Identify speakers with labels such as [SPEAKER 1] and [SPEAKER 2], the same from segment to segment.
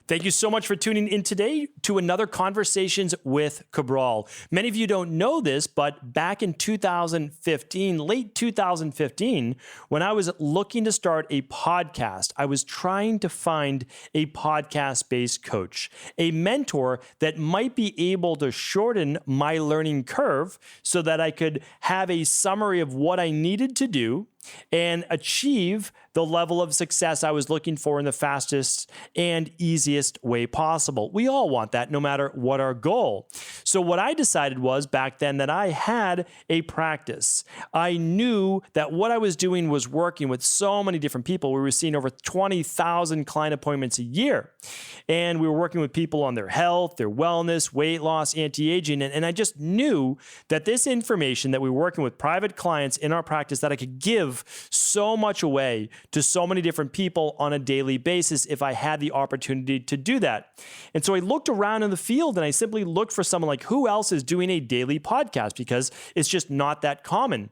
[SPEAKER 1] Thank you so much for tuning in today to another Conversations with Cabral. Many of you don't know this, but back in 2015, late 2015, when I was looking to start a podcast, I was trying to find a podcast-based coach, a mentor that might be able to shorten my learning curve so that I could have a summary of what I needed to do and achieve the level of success I was looking for in the fastest and easiest way possible. We all want that, no matter what our goal. So what I decided was back then that I had a practice. I knew that what I was doing was working with so many different people. We were seeing over 20,000 client appointments a year. And we were working with people on their health, their wellness, weight loss, anti-aging. And I just knew that this information that we were working with private clients in our practice, that I could give so much away to so many different people on a daily basis if I had the opportunity to do that. And so I looked around in the field and I simply looked for someone like who else is doing a daily podcast, because it's just not that common.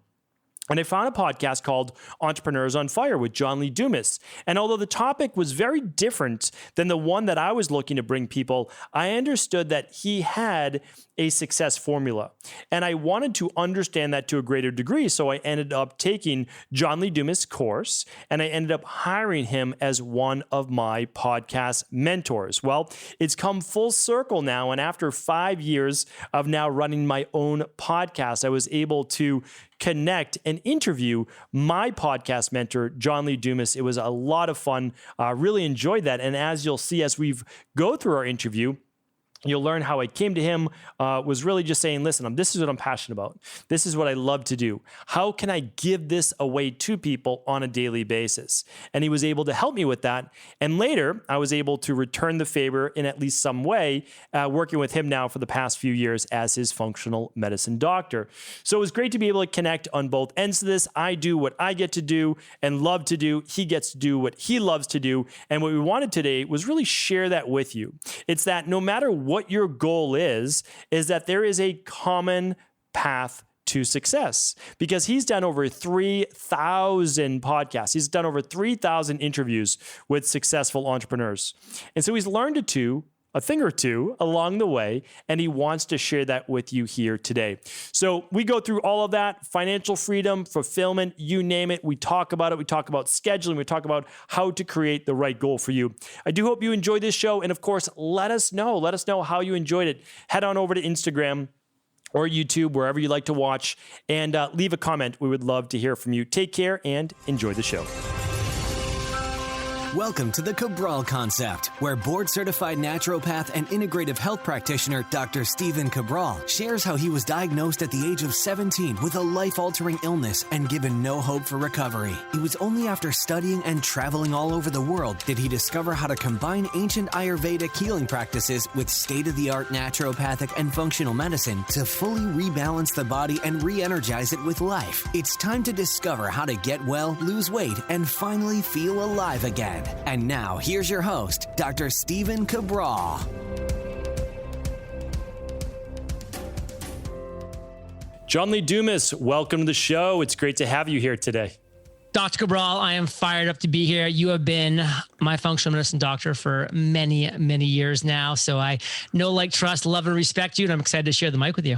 [SPEAKER 1] And I found a podcast called Entrepreneurs on Fire with John Lee Dumas. And although the topic was very different than the one that I was looking to bring people, I understood that he had a success formula. And I wanted to understand that to a greater degree. So I ended up taking John Lee Dumas' course, and I ended up hiring him as one of my podcast mentors. Well, it's come full circle now. And after 5 years of now running my own podcast, I was able to connect and interview my podcast mentor, John Lee Dumas. It was a lot of fun. Really enjoyed that. And as you'll see, as we go through our interview, you'll learn how I came to him, was really just saying, listen, this is what I'm passionate about. This is what I love to do. How can I give this away to people on a daily basis? And he was able to help me with that. And later, I was able to return the favor in at least some way, working with him now for the past few years as his functional medicine doctor. So it was great to be able to connect on both ends of this. I do what I get to do and love to do. He gets to do what he loves to do. And what we wanted today was really share that with you. It's that no matter what your goal is that there is a common path to success, because he's done over 3,000 podcasts. He's done over 3,000 interviews with successful entrepreneurs. And so he's learned a thing or two along the way, and he wants to share that with you here today. So we go through all of that: financial freedom, fulfillment, you name it. We talk about it. We talk about scheduling. We talk about how to create the right goal for you. I do hope you enjoyed this show. And of course, let us know how you enjoyed it. Head on over to Instagram or YouTube, wherever you like to watch, and leave a comment. We would love to hear from you. Take care and enjoy the show.
[SPEAKER 2] Welcome to the Cabral Concept, where board-certified naturopath and integrative health practitioner Dr. Stephen Cabral shares how he was diagnosed at the age of 17 with a life-altering illness and given no hope for recovery. It was only after studying and traveling all over the world did he discover how to combine ancient Ayurvedic healing practices with state-of-the-art naturopathic and functional medicine to fully rebalance the body and re-energize it with life. It's time to discover how to get well, lose weight, and finally feel alive again. And now, here's your host, Dr. Stephen Cabral.
[SPEAKER 1] John Lee Dumas, welcome to the show. It's great to have you here today.
[SPEAKER 3] Dr. Cabral, I am fired up to be here. You have been my functional medicine doctor for many, many years now. So I know, like, trust, love, and respect you, and I'm excited to share the mic with you.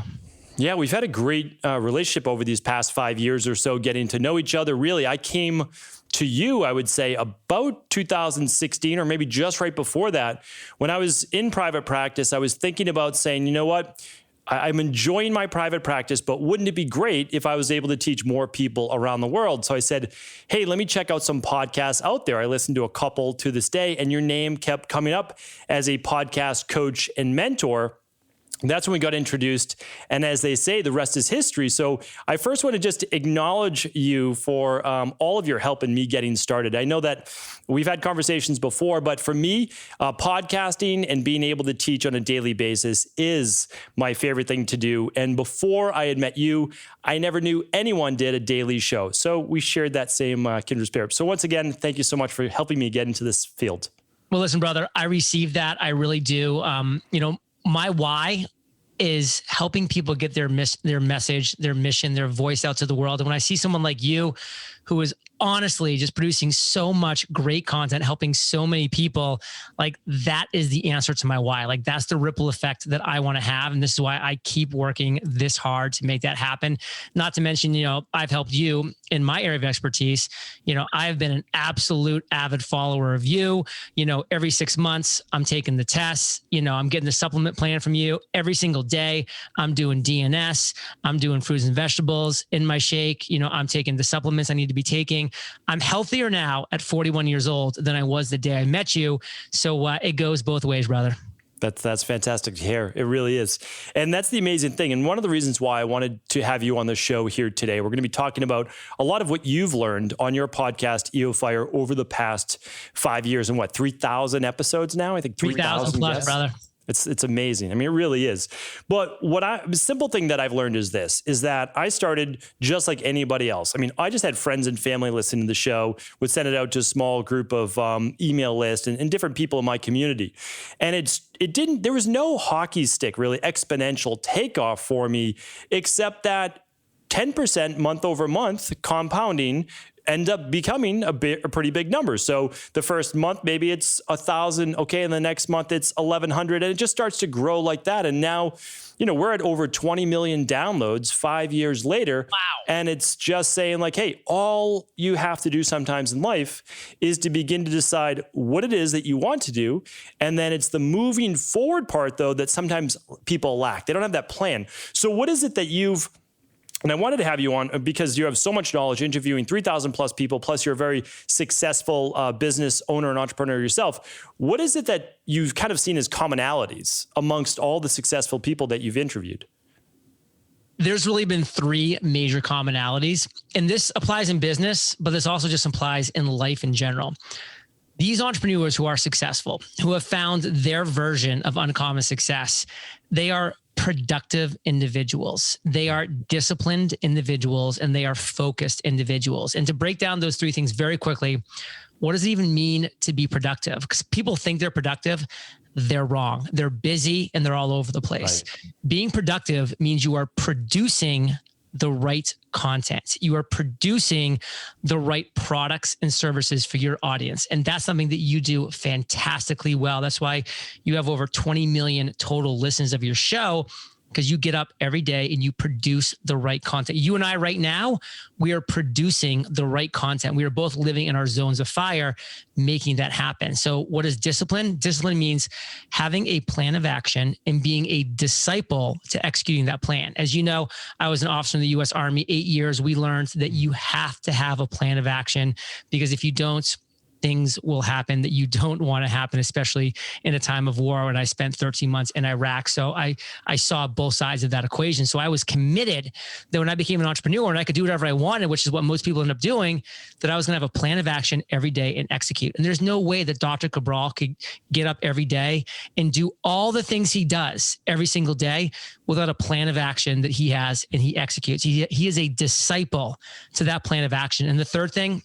[SPEAKER 1] Yeah, we've had a great relationship over these past 5 years or so, getting to know each other. Really, I came to you, I would say, about 2016, or maybe just right before that. When I was in private practice, I was thinking about saying, you know what? I'm enjoying my private practice, but wouldn't it be great if I was able to teach more people around the world? So I said, hey, let me check out some podcasts out there. I listened to a couple to this day, and your name kept coming up as a podcast coach and mentor. That's when we got introduced. And as they say, the rest is history. So I first want to just acknowledge you for all of your help in me getting started. I know that we've had conversations before, but for me, podcasting and being able to teach on a daily basis is my favorite thing to do. And before I had met you, I never knew anyone did a daily show. So we shared that same kindred spirit. So once again, thank you so much for helping me get into this field.
[SPEAKER 3] Well, listen, brother, I received that. I really do. My why is helping people get their message, their mission, their voice out to the world. And when I see someone like you who is honestly just producing so much great content, helping so many people. Like, that is the answer to my why. Like, that's the ripple effect that I want to have. And this is why I keep working this hard to make that happen. Not to mention, I've helped you in my area of expertise. I've been an absolute avid follower of you. Every 6 months, I'm taking the tests. I'm getting the supplement plan from you every single day. I'm doing DNS. I'm doing fruits and vegetables in my shake. I'm taking the supplements I need to be taking. I'm healthier now at 41 years old than I was the day I met you. So it goes both ways, brother.
[SPEAKER 1] That's fantastic to hear. It really is. And that's the amazing thing. And one of the reasons why I wanted to have you on the show here today, we're going to be talking about a lot of what you've learned on your podcast, EO Fire, over the past 5 years and 3,000 episodes now? I think
[SPEAKER 3] 3,000 plus, brother.
[SPEAKER 1] It's amazing. I mean, it really is. But the simple thing that I've learned is that I started just like anybody else. I mean, I just had friends and family listening to the show, would send it out to a small group of email list and different people in my community. And there was no hockey stick, really exponential takeoff for me, except that 10% month over month compounding end up becoming a pretty big number. So the first month, maybe it's 1,000. Okay. And the next month it's 1,100, and it just starts to grow like that. And now, we're at over 20 million downloads 5 years later.
[SPEAKER 3] Wow.
[SPEAKER 1] And it's just saying like, hey, all you have to do sometimes in life is to begin to decide what it is that you want to do. And then it's the moving forward part, though, that sometimes people lack. They don't have that plan. So what is it that and I wanted to have you on because you have so much knowledge, interviewing 3,000 plus people, plus you're a very successful business owner and entrepreneur yourself. What is it that you've kind of seen as commonalities amongst all the successful people that you've interviewed?
[SPEAKER 3] There's really been 3 major commonalities, and this applies in business, but this also just applies in life in general. These entrepreneurs who are successful, who have found their version of uncommon success, they are productive individuals. They are disciplined individuals, and they are focused individuals. And to break down those 3 things very quickly, what does it even mean to be productive? Because people think they're productive. They're wrong. They're busy and they're all over the place. Right. Being productive means you are producing the right content. You are producing the right products and services for your audience. And that's something that you do fantastically well. That's why you have over 20 million total listens of your show, because you get up every day and you produce the right content. You and I right now, we are producing the right content. We are both living in our zones of fire, making that happen. So what is discipline? Discipline means having a plan of action and being a disciple to executing that plan. As you know, I was an officer in the U.S. Army, 8 years. We learned that you have to have a plan of action, because if you don't, things will happen that you don't want to happen, especially in a time of war. When I spent 13 months in Iraq. So I saw both sides of that equation. So I was committed that when I became an entrepreneur and I could do whatever I wanted, which is what most people end up doing, that I was going to have a plan of action every day and execute. And there's no way that Dr. Cabral could get up every day and do all the things he does every single day without a plan of action that he has and he executes. He is a disciple to that plan of action. And the third thing,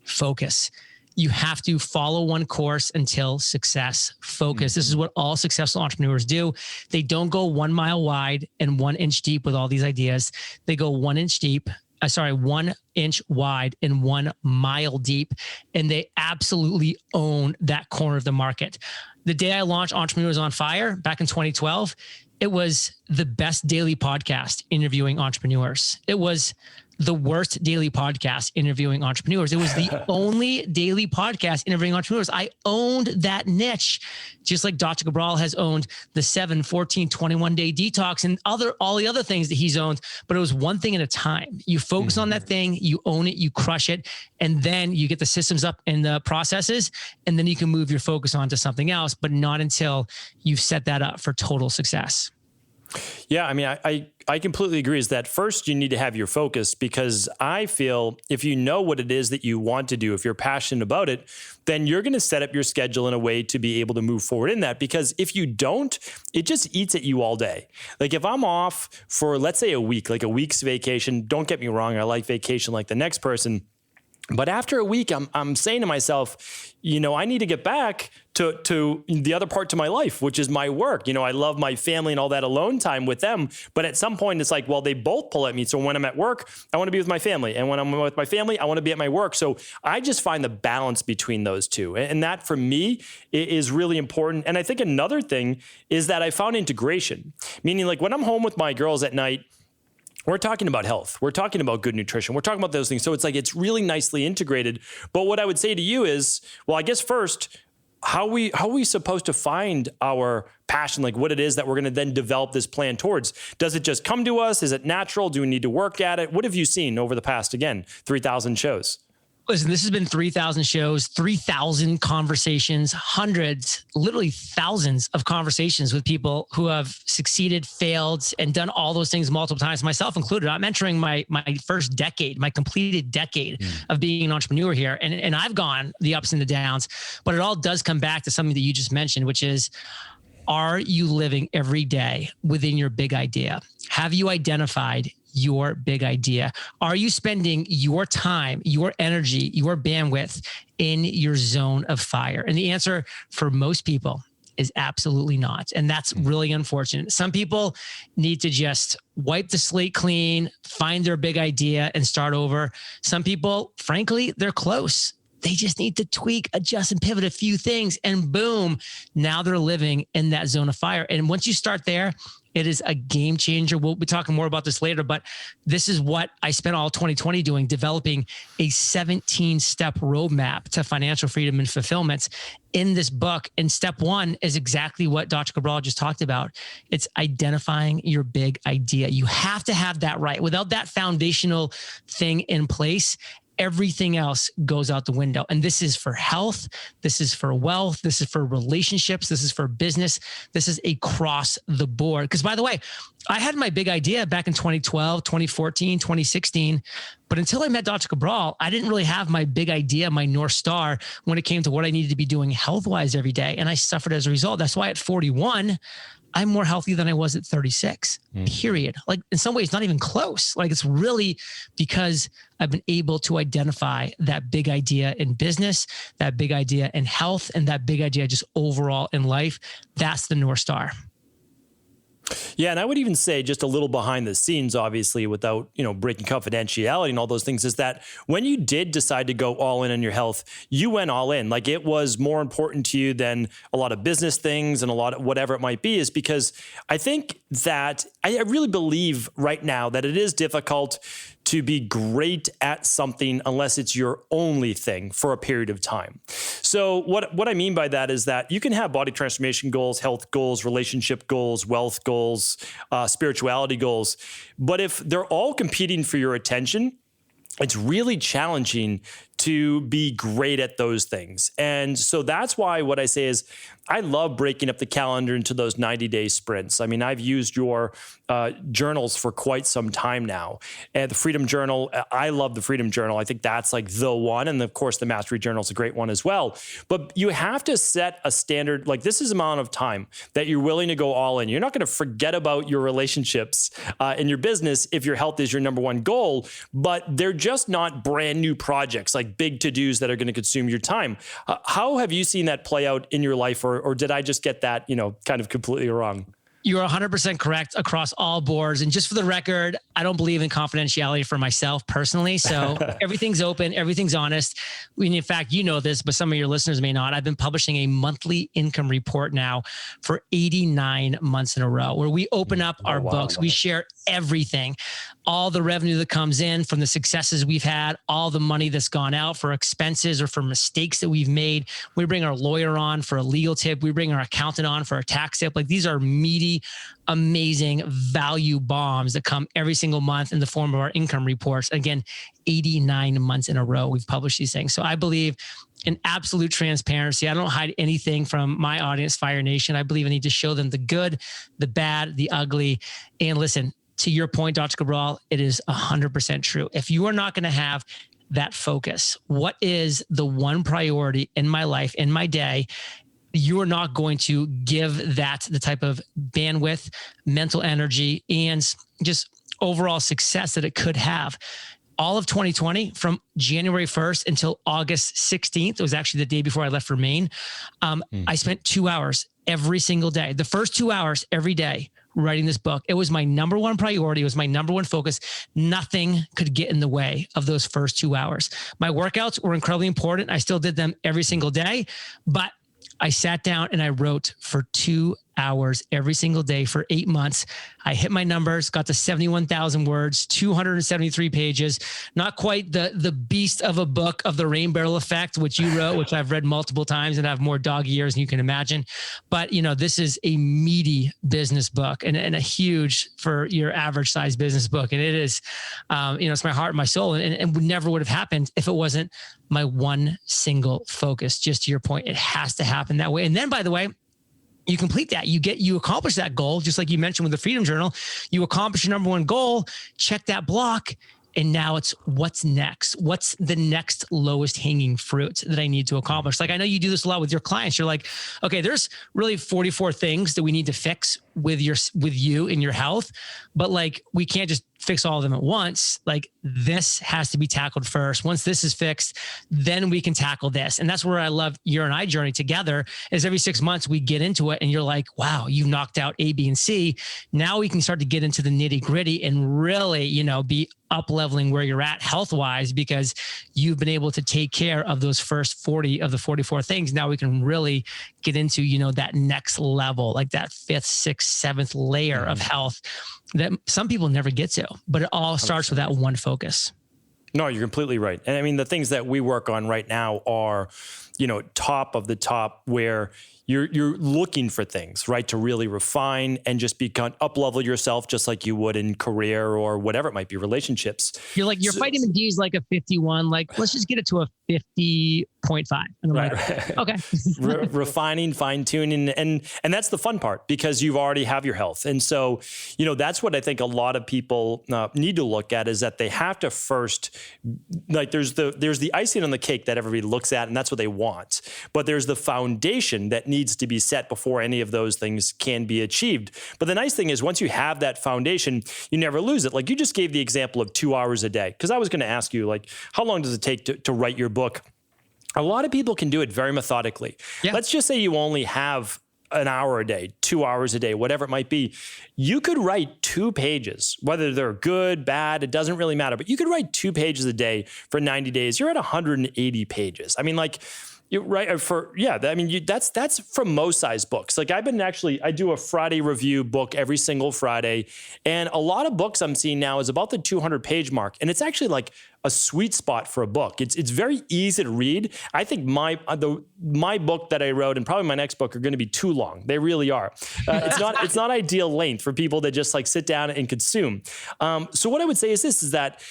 [SPEAKER 3] focus. You have to follow one course until success. Focus. This is what all successful entrepreneurs do. They don't go 1 mile wide and 1 inch deep with all these ideas. They go 1 inch deep. 1 inch wide and 1 mile deep. And they absolutely own that corner of the market. The day I launched Entrepreneurs on Fire back in 2012, it was the best daily podcast interviewing entrepreneurs. It was the worst daily podcast interviewing entrepreneurs. It was the only daily podcast interviewing entrepreneurs. I owned that niche, just like Dr. Cabral has owned the 7, 14, 21-day detox and all the other things that he's owned. But it was one thing at a time. You focus on that thing, you own it, you crush it, and then you get the systems up and the processes, and then you can move your focus on to something else, but not until you've set that up for total success.
[SPEAKER 1] Yeah, I mean, I completely agree. Is that first you need to have your focus, because I feel if you know what it is that you want to do, if you're passionate about it, then you're going to set up your schedule in a way to be able to move forward in that. Because if you don't, it just eats at you all day. Like if I'm off for, let's say, a week, like a week's vacation, don't get me wrong, I like vacation like the next person. But after a week, I'm saying to myself, I need to get back to the other part to my life, which is my work. I love my family and all that alone time with them. But at some point, it's like, well, they both pull at me. So when I'm at work, I want to be with my family. And when I'm with my family, I want to be at my work. So I just find the balance between those two. And that for me is really important. And I think another thing is that I found integration, meaning like when I'm home with my girls at night, we're talking about health. We're talking about good nutrition. We're talking about those things. So it's like, it's really nicely integrated. But what I would say to you is, well, I guess first, how are we supposed to find our passion, like what it is that we're going to then develop this plan towards? Does it just come to us? Is it natural? Do we need to work at it? What have you seen over the past, again, 3,000 shows?
[SPEAKER 3] Listen, this has been 3,000 shows, 3,000 conversations, hundreds, literally thousands of conversations with people who have succeeded, failed, and done all those things multiple times, myself included. I'm entering my first decade, my completed decade of being an entrepreneur here. And I've gone the ups and the downs, but it all does come back to something that you just mentioned, which is, are you living every day within your big idea? Have you identified your big idea? Are you spending your time, your energy, your bandwidth in your zone of fire? And the answer for most people is absolutely not. And that's really unfortunate. Some people need to just wipe the slate clean, find their big idea and start over. Some people, frankly, they're close. They just need to tweak, adjust, and pivot a few things, and boom, now they're living in that zone of fire. And once you start there, it is a game changer. We'll be talking more about this later, but this is what I spent all 2020 doing, developing a 17-step roadmap to financial freedom and fulfillment in this book. And step one is exactly what Dr. Cabral just talked about. It's identifying your big idea. You have to have that right. Without that foundational thing in place, everything else goes out the window. And this is for health. This is for wealth. This is for relationships. This is for business. This is across the board. Because by the way, I had my big idea back in 2012, 2014, 2016. But until I met Dr. Cabral, I didn't really have my big idea, my North Star, when it came to what I needed to be doing health-wise every day. And I suffered as a result. That's why at 41, I'm more healthy than I was at 36, period. Like in some ways, not even close. Like it's really because I've been able to identify that big idea in business, that big idea in health, and that big idea just overall in life. That's the North Star.
[SPEAKER 1] Yeah. And I would even say just a little behind the scenes, obviously, without, breaking confidentiality and all those things, is that when you did decide to go all in on your health, you went all in. Like it was more important to you than a lot of business things and a lot of whatever it might be, is because I think that I really believe right now that it is difficult to be great at something unless it's your only thing for a period of time. So what I mean by that is that you can have body transformation goals, health goals, relationship goals, wealth goals, spirituality goals, but if they're all competing for your attention, it's really challenging to be great at those things. And so that's why what I say is I love breaking up the calendar into those 90-day sprints. I mean, I've used your journals for quite some time now. And the Freedom Journal, I love the Freedom Journal. I think that's like the one. And of course, the Mastery Journal is a great one as well. But you have to set a standard, like this is the amount of time that you're willing to go all in. You're not going to forget about your relationships in your business if your health is your number one goal, but they're just not brand new projects, like big to-dos that are going to consume your time. How have you seen that play out in your life, or did I just get that, kind of completely wrong?
[SPEAKER 3] You're 100% correct across all boards. And just for the record, I don't believe in confidentiality for myself personally. So everything's open, everything's honest. In fact, you know this, but some of your listeners may not. I've been publishing a monthly income report now for 89 months in a row, where we open up our books. We share everything, all the revenue that comes in from the successes we've had, all the money that's gone out for expenses or for mistakes that we've made. We bring our lawyer on for a legal tip. We bring our accountant on for a tax tip. Like these are meaty, amazing value bombs that come every single month in the form of our income reports. Again, 89 months in a row, we've published these things. So I believe in absolute transparency. I don't hide anything from my audience, Fire Nation. I believe I need to show them the good, the bad, the ugly. And listen, to your point, Dr. Cabral, it is 100% true. If you are not going to have that focus, what is the one priority in my life, in my day, you're not going to give that the type of bandwidth, mental energy, and just overall success that it could have. all of 2020, from January 1st until August 16th, it was actually the day before I left for Maine. I spent 2 hours every single day. The first 2 hours every day writing this book. It was my number one priority. It was my number one focus. Nothing could get in the way of those first 2 hours. My workouts were incredibly important. I still did them every single day, but I sat down and I wrote for 2 hours every single day for 8 months. I hit my numbers, got to 71,000 words, 273 pages, not quite the beast of a book of the Rain Barrel Effect, which you wrote, which I've read multiple times and have more dog years than you can imagine. But, this is a meaty business book and a huge for your average size business book. And it is, it's my heart and my soul, and never would have happened if it wasn't my one single focus. Just to your point, it has to happen that way. And then, by the way, you complete that, you accomplish that goal, just like you mentioned with the Freedom Journal. You accomplish your number one goal, check that block. And now it's what's next? What's the next lowest hanging fruit that I need to accomplish? Like, I know you do this a lot with your clients. You're like, okay, there's really 44 things that we need to fix with you in your health, but like, we can't just fix all of them at once. Like, this has to be tackled first. Once this is fixed, then we can tackle this. And that's where I love your and I journey together, is every 6 months we get into it and you're like, wow, you've knocked out A, B, and C. Now we can start to get into the nitty gritty and really, be up leveling where you're at health wise, because you've been able to take care of those first 40 of the 44 things. Now we can really get into, that next level, like that 5th, 6th, 7th layer of health that some people never get to, but it all starts with that one focus.
[SPEAKER 1] No, you're completely right. And I mean, the things that we work on right now are, top of the top, where you're looking for things, right, to really refine and just up level yourself, just like you would in career or whatever it might be, relationships.
[SPEAKER 3] You're like, your vitamin D is like a 51. Like, let's just get it to a 50.5. And I'm like, okay.
[SPEAKER 1] Refining, fine tuning. And that's the fun part, because you've already have your health. And so, that's what I think a lot of people need to look at, is that they have to first, like, there's the icing on the cake that everybody looks at, and that's what they want. But there's the foundation that needs to be set before any of those things can be achieved. But the nice thing is, once you have that foundation, you never lose it. Like, you just gave the example of 2 hours a day, because I was going to ask you, like, how long does it take to write your book? A lot of people can do it very methodically. Yeah. Let's just say you only have an hour a day, 2 hours a day, whatever it might be. You could write 2 pages, whether they're good, bad, it doesn't really matter, but you could write 2 pages a day for 90 days. You're at 180 pages. I mean, like, you're right. That's from most size books. Like, I do a Friday review book every single Friday. And a lot of books I'm seeing now is about the 200 page mark. And it's actually like a sweet spot for a book. It's very easy to read. I think my book that I wrote and probably my next book are going to be too long. They really are. It's not ideal length for people to just like sit down and consume. So what I would say is this, is that,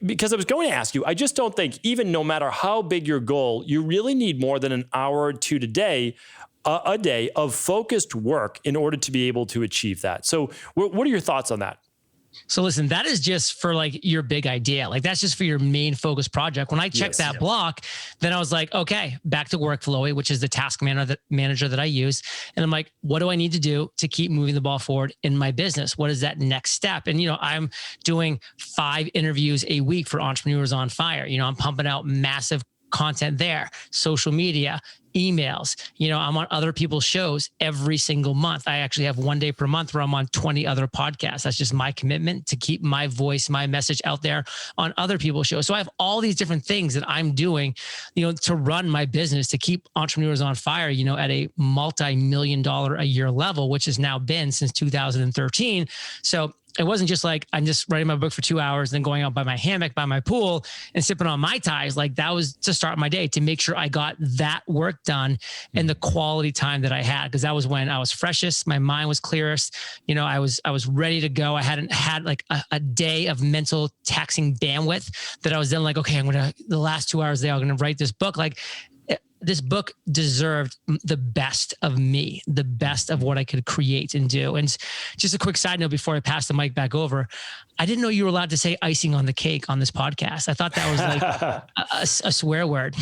[SPEAKER 1] because I was going to ask you, I just don't think, even no matter how big your goal, you really need more than an hour or two a day of focused work in order to be able to achieve that. So what are your thoughts on that?
[SPEAKER 3] So listen, that is just for like your big idea. Like, that's just for your main focus project. When I checked that block, then I was like, okay, back to workflowy, which is the task manager that I use. And I'm like, what do I need to do to keep moving the ball forward in my business? What is that next step? And, I'm doing 5 interviews a week for Entrepreneurs on Fire. I'm pumping out massive content there, social media, emails. I'm on other people's shows every single month. I actually have 1 day per month where I'm on 20 other podcasts. That's just my commitment to keep my voice, my message out there on other people's shows. So I have all these different things that I'm doing, to run my business, to keep Entrepreneurs on Fire, at a multi-million-dollar a year level, which has now been since 2013. So it wasn't just like, I'm just writing my book for 2 hours, then going out by my hammock, by my pool and sipping on Mai Tais. Like, that was to start my day, to make sure I got that work done and the quality time that I had. Because that was when I was freshest. My mind was clearest. I was ready to go. I hadn't had like a day of mental taxing bandwidth that I was then like, okay, the last 2 hours there, I'm going to write this book. Like, this book deserved the best of me, the best of what I could create and do. And just a quick side note before I pass the mic back over, I didn't know you were allowed to say icing on the cake on this podcast. I thought that was like a swear word.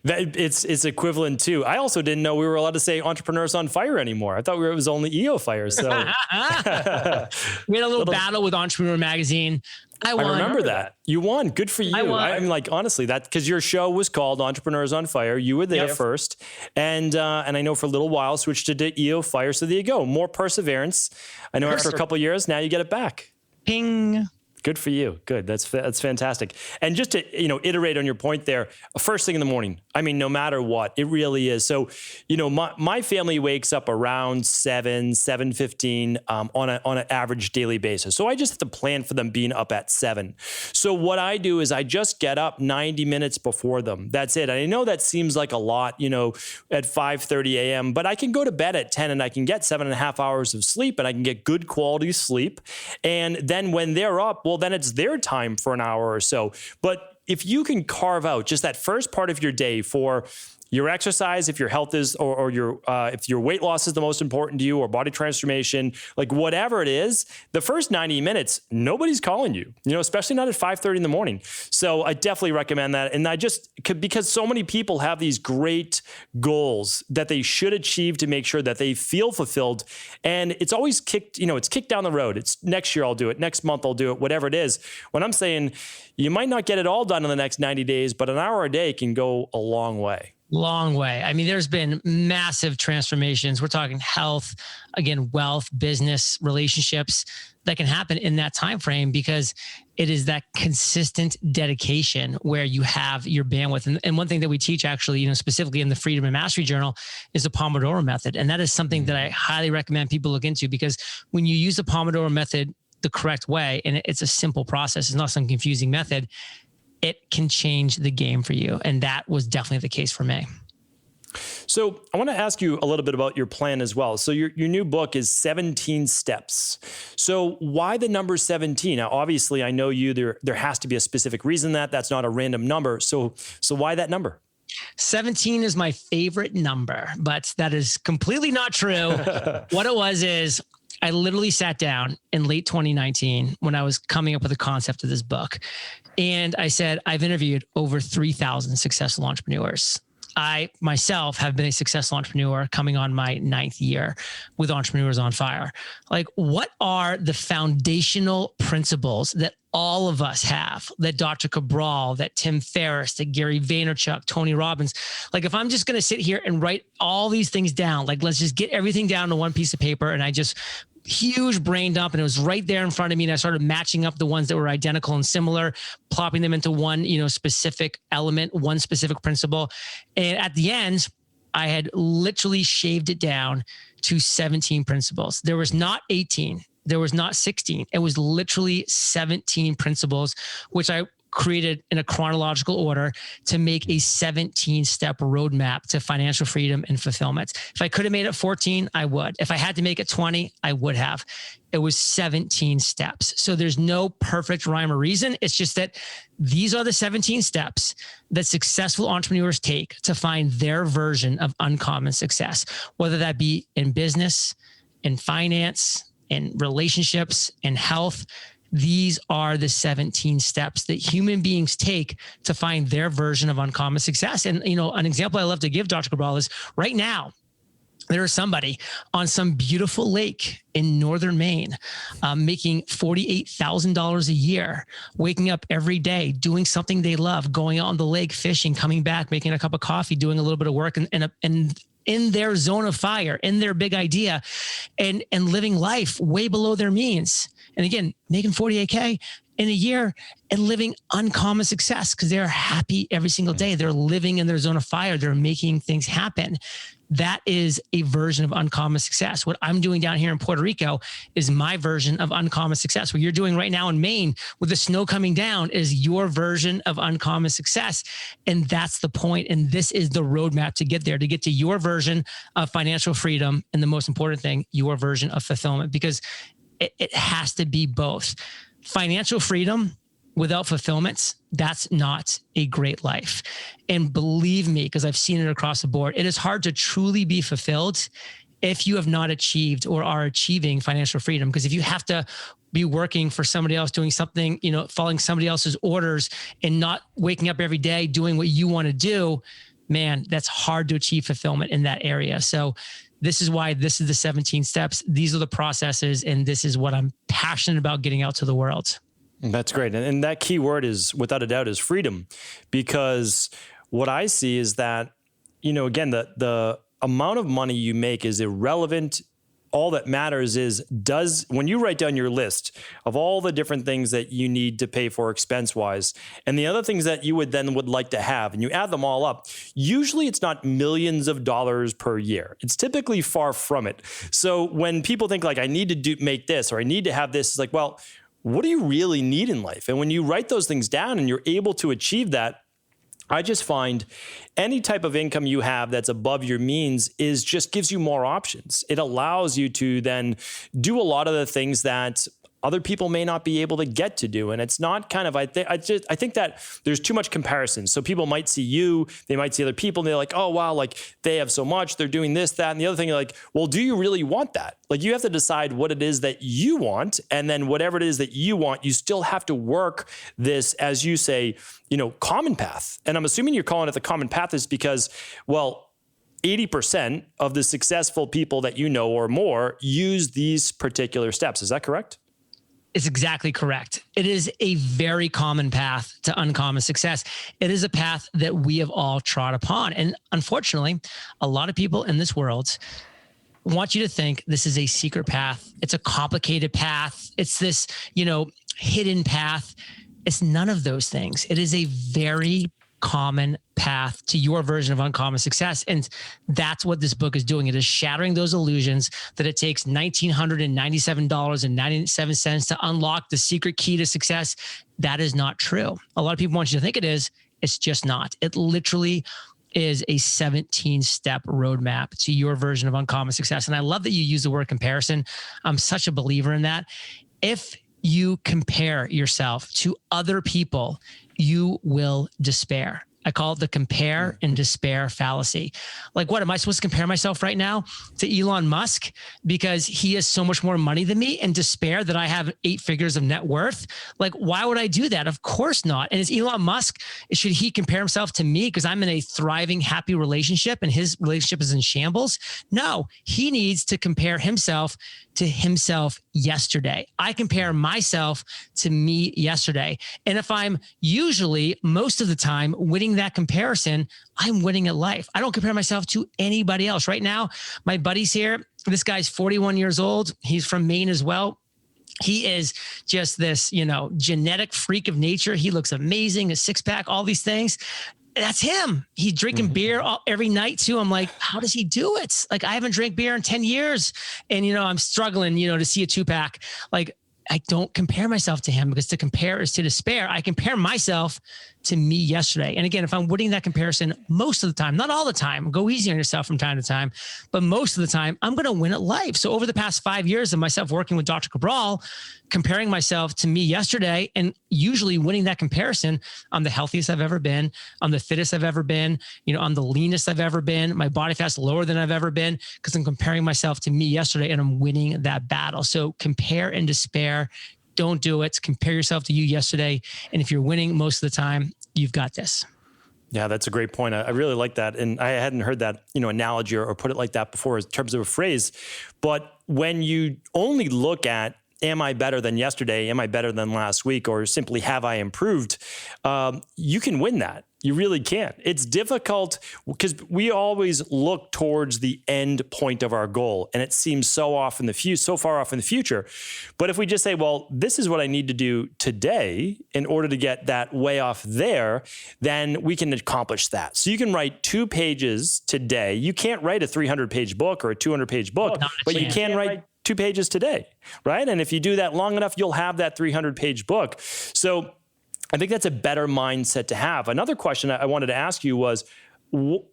[SPEAKER 1] It's equivalent to. I also didn't know we were allowed to say entrepreneurs on fire anymore. I thought it was only EO fire. So
[SPEAKER 3] we had a little battle with Entrepreneur Magazine. I won.
[SPEAKER 1] I remember that. You won. Good for you. I'm like, honestly, that because your show was called Entrepreneurs on Fire. You were there first. And I know for a little while switched to EO Fire. So there you go. More perseverance. I know after a couple of years, now you get it back.
[SPEAKER 3] Ping.
[SPEAKER 1] Good for you. Good. That's fantastic. And just to, iterate on your point there, first thing in the morning, I mean, no matter what, it really is. So, my family wakes up around 7:15 on an average daily basis. So I just have to plan for them being up at 7. So what I do is I just get up 90 minutes before them. That's it. And I know that seems like a lot, at 5:30 a.m., but I can go to bed at 10 and I can get 7.5 hours of sleep and I can get good quality sleep. And then when they're up, well, then it's their time for an hour or so. But if you can carve out just that first part of your day for your exercise, if your health is, or your if your weight loss is the most important to you, or body transformation, like whatever it is, the first 90 minutes, nobody's calling you, especially not at 5:30 in the morning. So I definitely recommend that. And because so many people have these great goals that they should achieve to make sure that they feel fulfilled. And it's always kicked down the road. It's next year I'll do it, next month I'll do it, whatever it is. When I'm saying you might not get it all done in the next 90 days, but an hour a day can go a long way.
[SPEAKER 3] Long way. I mean, there's been massive transformations. We're talking health, again, wealth, business, relationships that can happen in that time frame because it is that consistent dedication where you have your bandwidth. And one thing that we teach actually, specifically in the Freedom and Mastery Journal is the Pomodoro method. And that is something that I highly recommend people look into because when you use the Pomodoro method the correct way, and it's a simple process, it's not some confusing method, it can change the game for you. And that was definitely the case for me.
[SPEAKER 1] So I want to ask you a little bit about your plan as well. So your new book is 17 steps. So why the number 17? Now, obviously, I know there has to be a specific reason that's not a random number. So why that number?
[SPEAKER 3] 17 is my favorite number, but that is completely not true. What it was is I literally sat down in late 2019 when I was coming up with the concept of this book. And I said, I've interviewed over 3,000 successful entrepreneurs. I myself have been a successful entrepreneur coming on my 9th year with Entrepreneurs on Fire. Like, what are the foundational principles that all of us have, that Dr. Cabral, that Tim Ferriss, that Gary Vaynerchuk, Tony Robbins? Like, if I'm just going to sit here and write all these things down, like, let's just get everything down to one piece of paper. And I just huge brain dump, and it was right there in front of me. And I started matching up the ones that were identical and similar, plopping them into one, specific element, one specific principle. And at the end, I had literally shaved it down to 17 principles. There was not 18. There was not 16. It was literally 17 principles, which I created in a chronological order to make a 17-step roadmap to financial freedom and fulfillment. If I could have made it 14, I would. If I had to make it 20, I would have. It was 17 steps. So there's no perfect rhyme or reason. It's just that these are the 17 steps that successful entrepreneurs take to find their version of uncommon success, whether that be in business, in finance, in relationships, in health. These are the 17 steps that human beings take to find their version of uncommon success. And, an example I love to give, Dr. Cabral, is right now, there is somebody on some beautiful lake in northern Maine making $48,000 a year, waking up every day, doing something they love, going out on the lake, fishing, coming back, making a cup of coffee, doing a little bit of work and in their zone of fire, in their big idea, and living life way below their means. And again, making 48K in a year and living uncommon success because they're happy every single day. They're living in their zone of fire. They're making things happen. That is a version of uncommon success. What I'm doing down here in Puerto Rico is my version of uncommon success. What you're doing right now in Maine with the snow coming down is your version of uncommon success. And that's the point. And this is the roadmap to get there, to get to your version of financial freedom. And the most important thing, your version of fulfillment, because it has to be both. Financial freedom without fulfillment, that's not a great life. And believe me, because I've seen it across the board, it is hard to truly be fulfilled if you have not achieved or are achieving financial freedom. Because if you have to be working for somebody else, doing something, following somebody else's orders and not waking up every day doing what you want to do, man, that's hard to achieve fulfillment in that area. So this is why this is the 17 steps. These are the processes. And this is what I'm passionate about getting out to the world.
[SPEAKER 1] That's great. And that key word is, without a doubt, is freedom. Because what I see is that, again, the amount of money you make is irrelevant. All that matters is, when you write down your list of all the different things that you need to pay for expense-wise, and the other things that you would like to have, and you add them all up, usually it's not millions of dollars per year. It's typically far from it. So when people think like, I need to make this, or I need to have this, it's like, well, what do you really need in life? And when you write those things down and you're able to achieve that, I just find any type of income you have that's above your means just gives you more options. It allows you to then do a lot of the things that other people may not be able to get to do. And it's not kind of, I think that there's too much comparison. So people might see you, they might see other people, and they're like, oh, wow, like they have so much, they're doing this, that, and the other thing. You're like, well, do you really want that? Like you have to decide what it is that you want. And then whatever it is that you want, you still have to work this, as you say, common path. And I'm assuming you're calling it the common path is because, well, 80% of the successful people that you know or more use these particular steps. Is that correct?
[SPEAKER 3] It's exactly correct. It is a very common path to uncommon success. It is a path that we have all trod upon. And unfortunately, a lot of people in this world want you to think this is a secret path. It's a complicated path. It's this, hidden path. It's none of those things. It is a very common path to your version of uncommon success. And that's what this book is doing. It is shattering those illusions that it takes $1,997.97 to unlock the secret key to success. That is not true. A lot of people want you to think it is. It's just not. It literally is a 17-step roadmap to your version of uncommon success. And I love that you use the word comparison. I'm such a believer in that. If you compare yourself to other people, you will despair. I call it the compare and despair fallacy. Like, what am I supposed to compare myself right now to Elon Musk because he has so much more money than me and despair that I have 8 figures of net worth? Like, why would I do that? Of course not. And is Elon Musk, should he compare himself to me because I'm in a thriving, happy relationship and his relationship is in shambles? No, he needs to compare himself to himself yesterday. I compare myself to me yesterday. And if I'm usually, most of the time, winning that comparison, I'm winning at life. I don't compare myself to anybody else. Right now, my buddy's here. This guy's 41 years old. He's from Maine as well. He is just this, genetic freak of nature. He looks amazing, a 6-pack, all these things. That's him. He's drinking beer every night too. I'm like, how does he do it? Like, I haven't drank beer in 10 years and, I'm struggling, to see a 2-pack. Like, I don't compare myself to him because to compare is to despair. I compare myself to me yesterday. And again, if I'm winning that comparison most of the time, not all the time, go easy on yourself from time to time, but most of the time, I'm going to win at life. So over the past 5 years of myself working with Dr. Cabral, comparing myself to me yesterday and usually winning that comparison, I'm the healthiest I've ever been. I'm the fittest I've ever been. I'm the leanest I've ever been. My body fat's lower than I've ever been because I'm comparing myself to me yesterday and I'm winning that battle. So compare and despair. Don't do it. Compare yourself to you yesterday. And if you're winning most of the time, you've got this.
[SPEAKER 1] Yeah, that's a great point. I really like that. And I hadn't heard that, analogy or put it like that before in terms of a phrase. But when you only look at, am I better than yesterday? Am I better than last week? Or simply, have I improved? You can win that. You really can. It's difficult because we always look towards the end point of our goal, and it seems so far off in the future. But if we just say, well, this is what I need to do today in order to get that way off there, then we can accomplish that. So you can write 2 pages today. You can't write a 300-page book or a 200-page book, but you can write 2 pages today, right? And if you do that long enough, you'll have that 300-page book. So I think that's a better mindset to have. Another question I wanted to ask you was,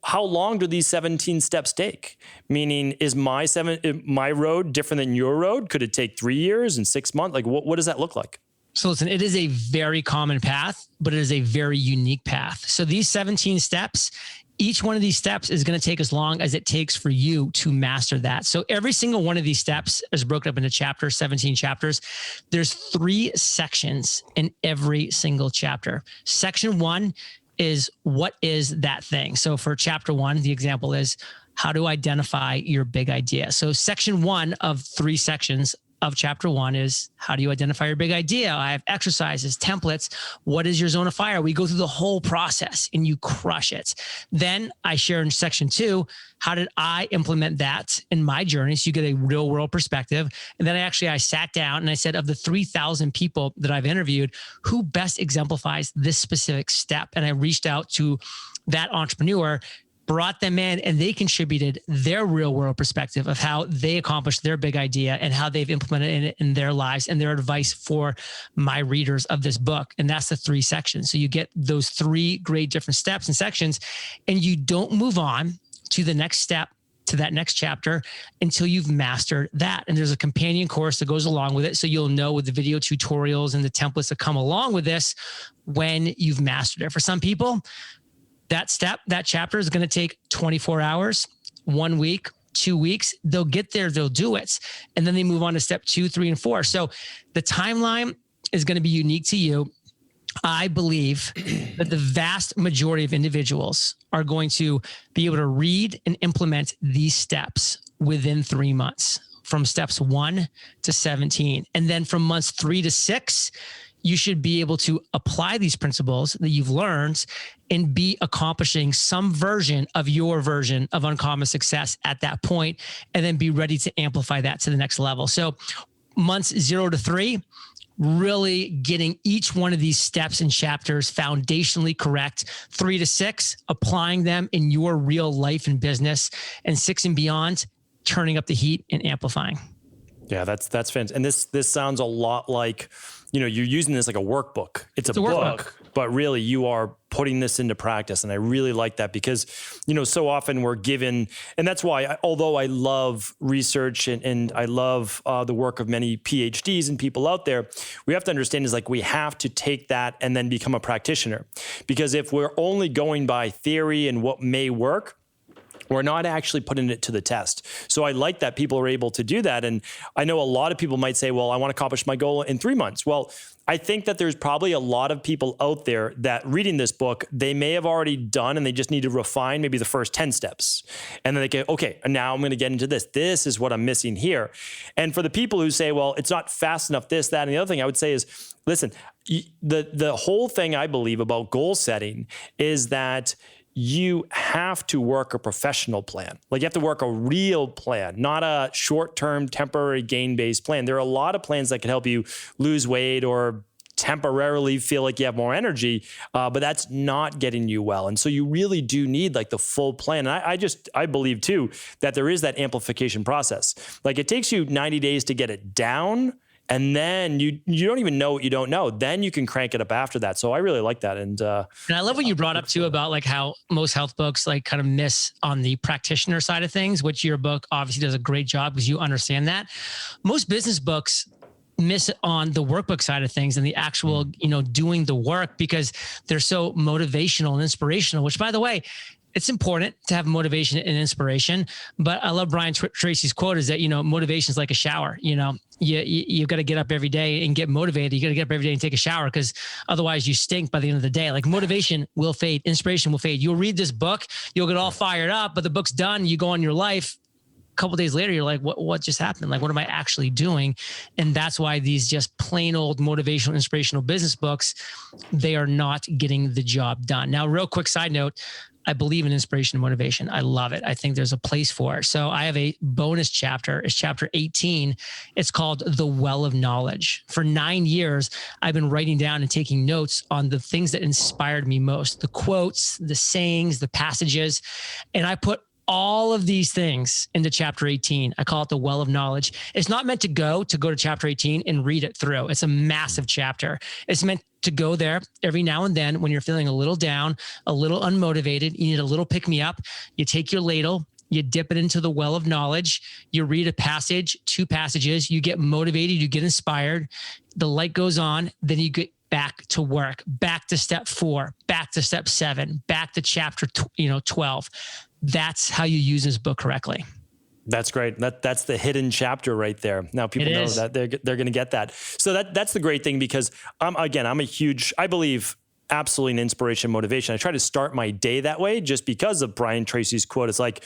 [SPEAKER 1] how long do these 17 steps take? Meaning, is my road different than your road? Could it take 3 years and 6 months? Like, what does that look like?
[SPEAKER 3] So listen, it is a very common path, but it is a very unique path. So these 17 steps, each one of these steps is going to take as long as it takes for you to master that. So every single one of these steps is broken up into chapters, 17 chapters. There's 3 sections in every single chapter. Section 1 is what is that thing? So for chapter 1, the example is how to identify your big idea. So section 1 of 3 sections of chapter 1 is how do you identify your big idea? I have exercises, templates. What is your zone of fire? We go through the whole process and you crush it. Then I share in section 2, how did I implement that in my journey? So you get a real world perspective. And then I sat down and I said, of the 3,000 people that I've interviewed, who best exemplifies this specific step? And I reached out to that entrepreneur, brought them in, and they contributed their real world perspective of how they accomplished their big idea and how they've implemented it in their lives and their advice for my readers of this book. And that's the 3 sections. So you get those 3 great different steps and sections, and you don't move on to the next step, to that next chapter, until you've mastered that. And there's a companion course that goes along with it. So you'll know with the video tutorials and the templates that come along with this when you've mastered it. For some people, that chapter is going to take 24 hours, 1 week, 2 weeks. They'll get there, they'll do it. And then they move on to step 2, 3, and 4. So the timeline is going to be unique to you. I believe that the vast majority of individuals are going to be able to read and implement these steps within 3 months, from steps 1 to 17. And then from months 3 to 6, you should be able to apply these principles that you've learned and be accomplishing some version of your version of uncommon success at that point, and then be ready to amplify that to the next level. So months 0 to 3, really getting each one of these steps and chapters foundationally correct. 3 to 6, applying them in your real life and business, and 6 and beyond, turning up the heat and amplifying.
[SPEAKER 1] Yeah, that's fantastic. And this sounds a lot like, you're using this like a workbook. It's a book, but really you are putting this into practice. And I really like that because, so often we're given, and that's why, although I love research and I love the work of many PhDs and people out there, we have to understand is like, we have to take that and then become a practitioner. Because if we're only going by theory and what may work, we're not actually putting it to the test. So I like that people are able to do that. And I know a lot of people might say, well, I want to accomplish my goal in 3 months. Well, I think that there's probably a lot of people out there that reading this book, they may have already done, and they just need to refine maybe the first 10 steps. And then they go, okay, now I'm going to get into this. This is what I'm missing here. And for the people who say, well, it's not fast enough, this, that, and the other thing I would say is, listen, the whole thing I believe about goal setting is that you have to work a professional plan. Like you have to work a real plan, not a short-term temporary gain-based plan. There are a lot of plans that can help you lose weight or temporarily feel like you have more energy, but that's not getting you well. And so you really do need like the full plan. And I believe too, that there is that amplification process. Like it takes you 90 days to get it down, and then you don't even know what you don't know. Then you can crank it up after that. So I really like that. And
[SPEAKER 3] I love what you brought up too about like how most health books like kind of miss on the practitioner side of things, which your book obviously does a great job because you understand that. Most business books miss on the workbook side of things and the actual, doing the work because they're so motivational and inspirational, which by the way, it's important to have motivation and inspiration, but I love Brian Tracy's quote is that, motivation is like a shower. You've got to get up every day and get motivated. You got to get up every day and take a shower because otherwise you stink by the end of the day. Like motivation will fade. Inspiration will fade. You'll read this book, you'll get all fired up, but the book's done. You go on your life. A couple of days later, you're like, what just happened? Like, what am I actually doing? And that's why these just plain old motivational, inspirational business books, they are not getting the job done. Now, real quick side note, I believe in inspiration and motivation. I love it. I think there's a place for it. So I have a bonus chapter. It's chapter 18. It's called The Well of Knowledge. For 9 years, I've been writing down and taking notes on the things that inspired me most, the quotes, the sayings, the passages. And I put all of these things into chapter 18. I call it the Well of Knowledge. It's not meant to go to chapter 18 and read it through. It's a massive chapter. It's meant to go there every now and then when you're feeling a little down, a little unmotivated, you need a little pick me up. You take your ladle, you dip it into the Well of Knowledge, you read a passage, 2 passages, you get motivated, you get inspired, the light goes on, then you get back to work, back to step 4, back to step 7, back to chapter 12. That's how you use this book correctly.
[SPEAKER 1] That's great. That's the hidden chapter right there. Now people know that they're going to get that. So that's the great thing because I'm a huge, I believe absolutely an inspiration, motivation. I try to start my day that way just because of Brian Tracy's quote. It's like,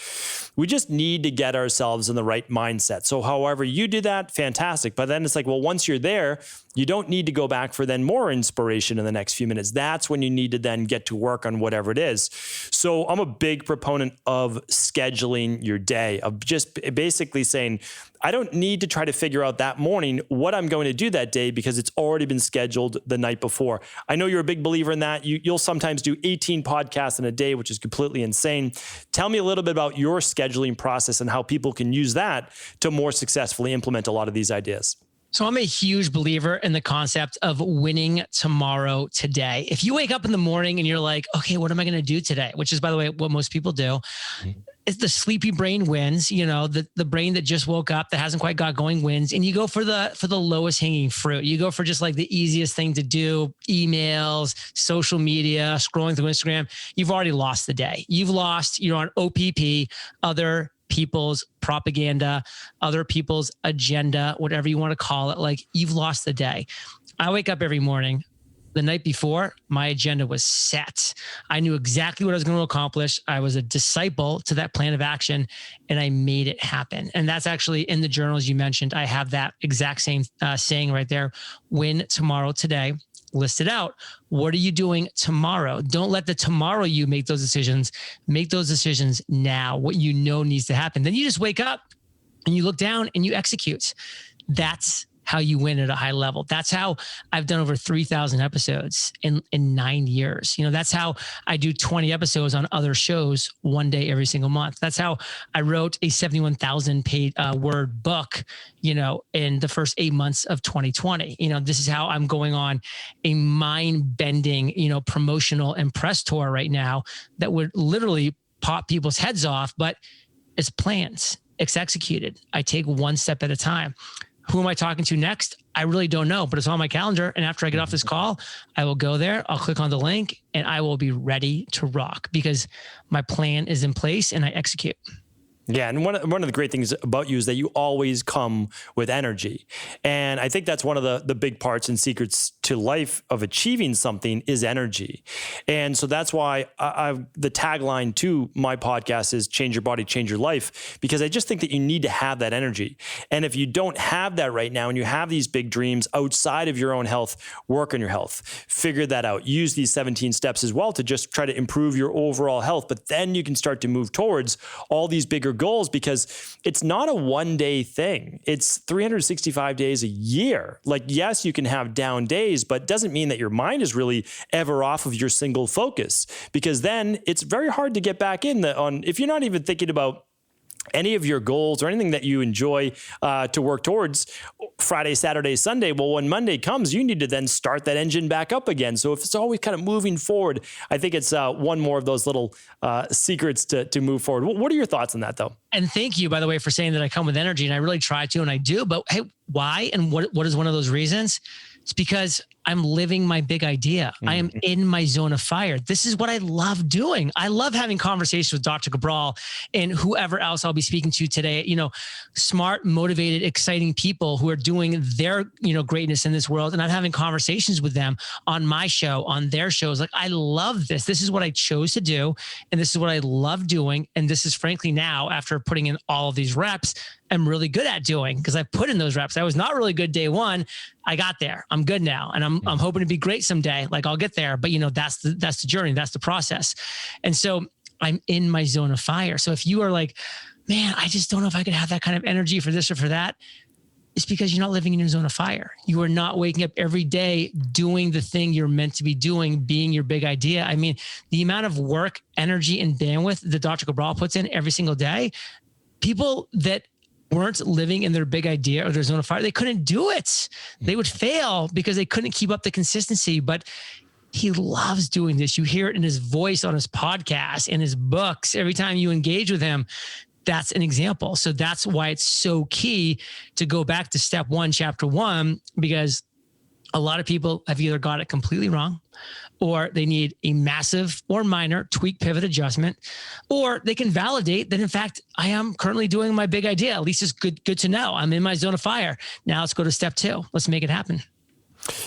[SPEAKER 1] we just need to get ourselves in the right mindset. So however you do that, fantastic. But then it's like, well, once you're there, you don't need to go back for then more inspiration in the next few minutes. That's when you need to then get to work on whatever it is. So I'm a big proponent of scheduling your day, of just basically saying, I don't need to try to figure out that morning what I'm going to do that day because it's already been scheduled the night before. I know you're a big believer in that. You'll sometimes do 18 podcasts in a day, which is completely insane. Tell me a little bit about your scheduling process and how people can use that to more successfully implement a lot of these ideas.
[SPEAKER 3] So I'm a huge believer in the concept of winning tomorrow today. If you wake up in the morning and you're like, okay, what am I going to do today? Which is, by the way, what most people do. It's the sleepy brain wins, the brain that just woke up that hasn't quite got going wins. And you go for the lowest hanging fruit. You go for just like the easiest thing to do, emails, social media, scrolling through Instagram. You've already lost the day. You're on OPP, other people's propaganda, other people's agenda, whatever you want to call it. Like, you've lost the day. I wake up every morning. The night before, my agenda was set. I knew exactly what I was going to accomplish. I was a disciple to that plan of action, and I made it happen. And that's actually in the journals you mentioned. I have that exact same saying right there. Win tomorrow today. List it out. What are you doing tomorrow? Don't let the tomorrow you make those decisions. Make those decisions now, what you know needs to happen. Then you just wake up and you look down and you execute. That's how you win at a high level. That's how I've done over 3,000 episodes in 9 years. That's how I do 20 episodes on other shows one day every single month. That's how I wrote a 71,000 word book, in the first 8 months of 2020. This is how I'm going on a mind-bending, promotional and press tour right now that would literally pop people's heads off, but it's plans. It's executed. I take one step at a time. Who am I talking to next? I really don't know, but it's on my calendar. And after I get off this call, I will go there. I'll click on the link and I will be ready to rock because my plan is in place and I execute.
[SPEAKER 1] Yeah. And one of the great things about you is that you always come with energy. And I think that's one of the big parts and secrets to life of achieving something is energy. And so that's why the tagline to my podcast is change your body, change your life, because I just think that you need to have that energy. And if you don't have that right now and you have these big dreams outside of your own health, work on your health, figure that out, use these 17 steps as well to just try to improve your overall health. But then you can start to move towards all these bigger goals because it's not a one-day thing. It's 365 days a year. Like, yes, you can have down days, but it doesn't mean that your mind is really ever off of your single focus, because then it's very hard to get back in if you're not even thinking about any of your goals or anything that you enjoy to work towards Friday, Saturday, Sunday. Well, when Monday comes, you need to then start that engine back up again. So if it's always kind of moving forward, I think it's one more of those little secrets to move forward. What are your thoughts on that, though?
[SPEAKER 3] And thank you, by the way, for saying that I come with energy, and I really try to, and I do. But hey, why? And what is one of those reasons? It's because I'm living my big idea. I am in my zone of fire. This is what I love doing. I love having conversations with Dr. Cabral and whoever else I'll be speaking to today. Smart, motivated, exciting people who are doing their, greatness in this world. And I'm having conversations with them on my show, on their shows. Like, I love this. This is what I chose to do. And this is what I love doing. And this is frankly now, after putting in all of these reps, I'm really good at doing, because I put in those reps. I was not really good day one. I got there. I'm good now. And I'm hoping to be great someday. Like, I'll get there. But that's the journey. That's the process. And so I'm in my zone of fire. So if you are like, man, I just don't know if I could have that kind of energy for this or for that, it's because you're not living in your zone of fire. You are not waking up every day doing the thing you're meant to be doing, being your big idea. I mean, the amount of work, energy, and bandwidth that Dr. Cabral puts in every single day, people that weren't living in their big idea or their zone of fire, they couldn't do it. They would fail because they couldn't keep up the consistency. But he loves doing this. You hear it in his voice on his podcast, in his books. Every time you engage with him, that's an example. So that's why it's so key to go back to step one, chapter one, because a lot of people have either got it completely wrong, or they need a massive or minor tweak, pivot, adjustment, or they can validate that, in fact, I am currently doing my big idea. At least it's good to know. I'm in my zone of fire. Now let's go to step two. Let's make it happen.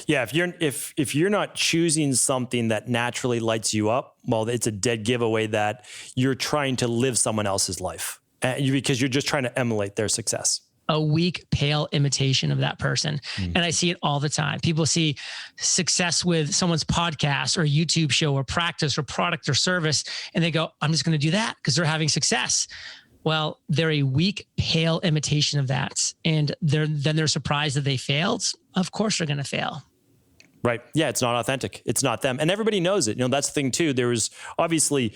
[SPEAKER 1] Yeah, if you're not choosing something that naturally lights you up, well, it's a dead giveaway that you're trying to live someone else's life because you're just trying to emulate their success.
[SPEAKER 3] A weak, pale imitation of that person. And I see it all the time. People see success with someone's podcast or YouTube show or practice or product or service, and they go, I'm just going to do that because they're having success. Well, they're a weak, pale imitation of that. And they're surprised that they failed. Of course they're going to fail.
[SPEAKER 1] Right. Yeah, it's not authentic. It's not them. And everybody knows it. That's the thing too. There was obviously,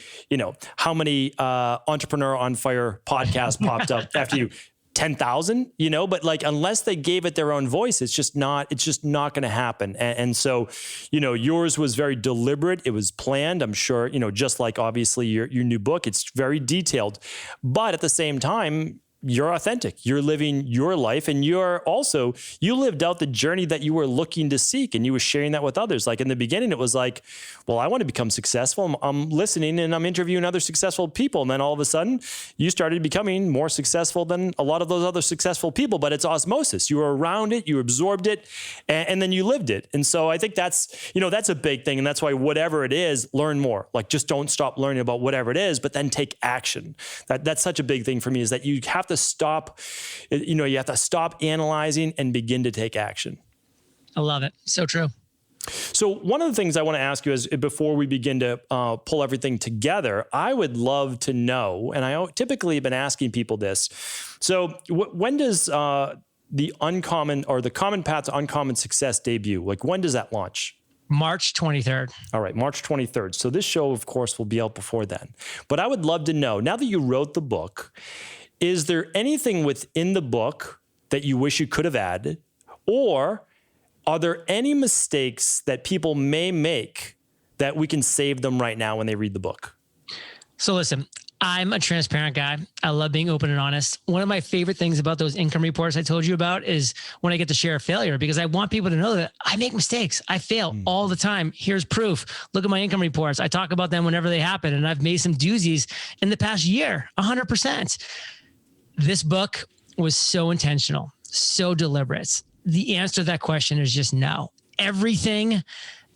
[SPEAKER 1] how many Entrepreneur on Fire podcasts popped up after you? 10,000, but like, unless they gave it their own voice, it's just not going to happen. And so, yours was very deliberate. It was planned. I'm sure, just like obviously your new book, it's very detailed, but at the same time, you're authentic. You're living your life, and you lived out the journey that you were looking to seek, and you were sharing that with others. Like in the beginning, it was like, well, I want to become successful. I'm listening and I'm interviewing other successful people. And then all of a sudden you started becoming more successful than a lot of those other successful people, but it's osmosis. You were around it, you absorbed it, and then you lived it. And so I think that's a big thing. And that's why whatever it is, learn more. Like just don't stop learning about whatever it is, but then take action. That's such a big thing for me, is that you have to stop analyzing and begin to take action.
[SPEAKER 3] I love it. So true.
[SPEAKER 1] So one of the things I want to ask you is, before we begin to pull everything together, I would love to know, and I typically have been asking people this. So when does the Common Path to Uncommon Success debut? Like, when does that launch?
[SPEAKER 3] March 23rd.
[SPEAKER 1] All right, March 23rd. So this show, of course, will be out before then. But I would love to know, now that you wrote the book, is there anything within the book that you wish you could have added? Or are there any mistakes that people may make that we can save them right now when they read the book?
[SPEAKER 3] So listen, I'm a transparent guy. I love being open and honest. One of my favorite things about those income reports I told you about is when I get to share a failure, because I want people to know that I make mistakes. I fail all the time. Here's proof. Look at my income reports. I talk about them whenever they happen. And I've made some doozies in the past year, 100%. This book was so intentional, so deliberate. The answer to that question is just no. Everything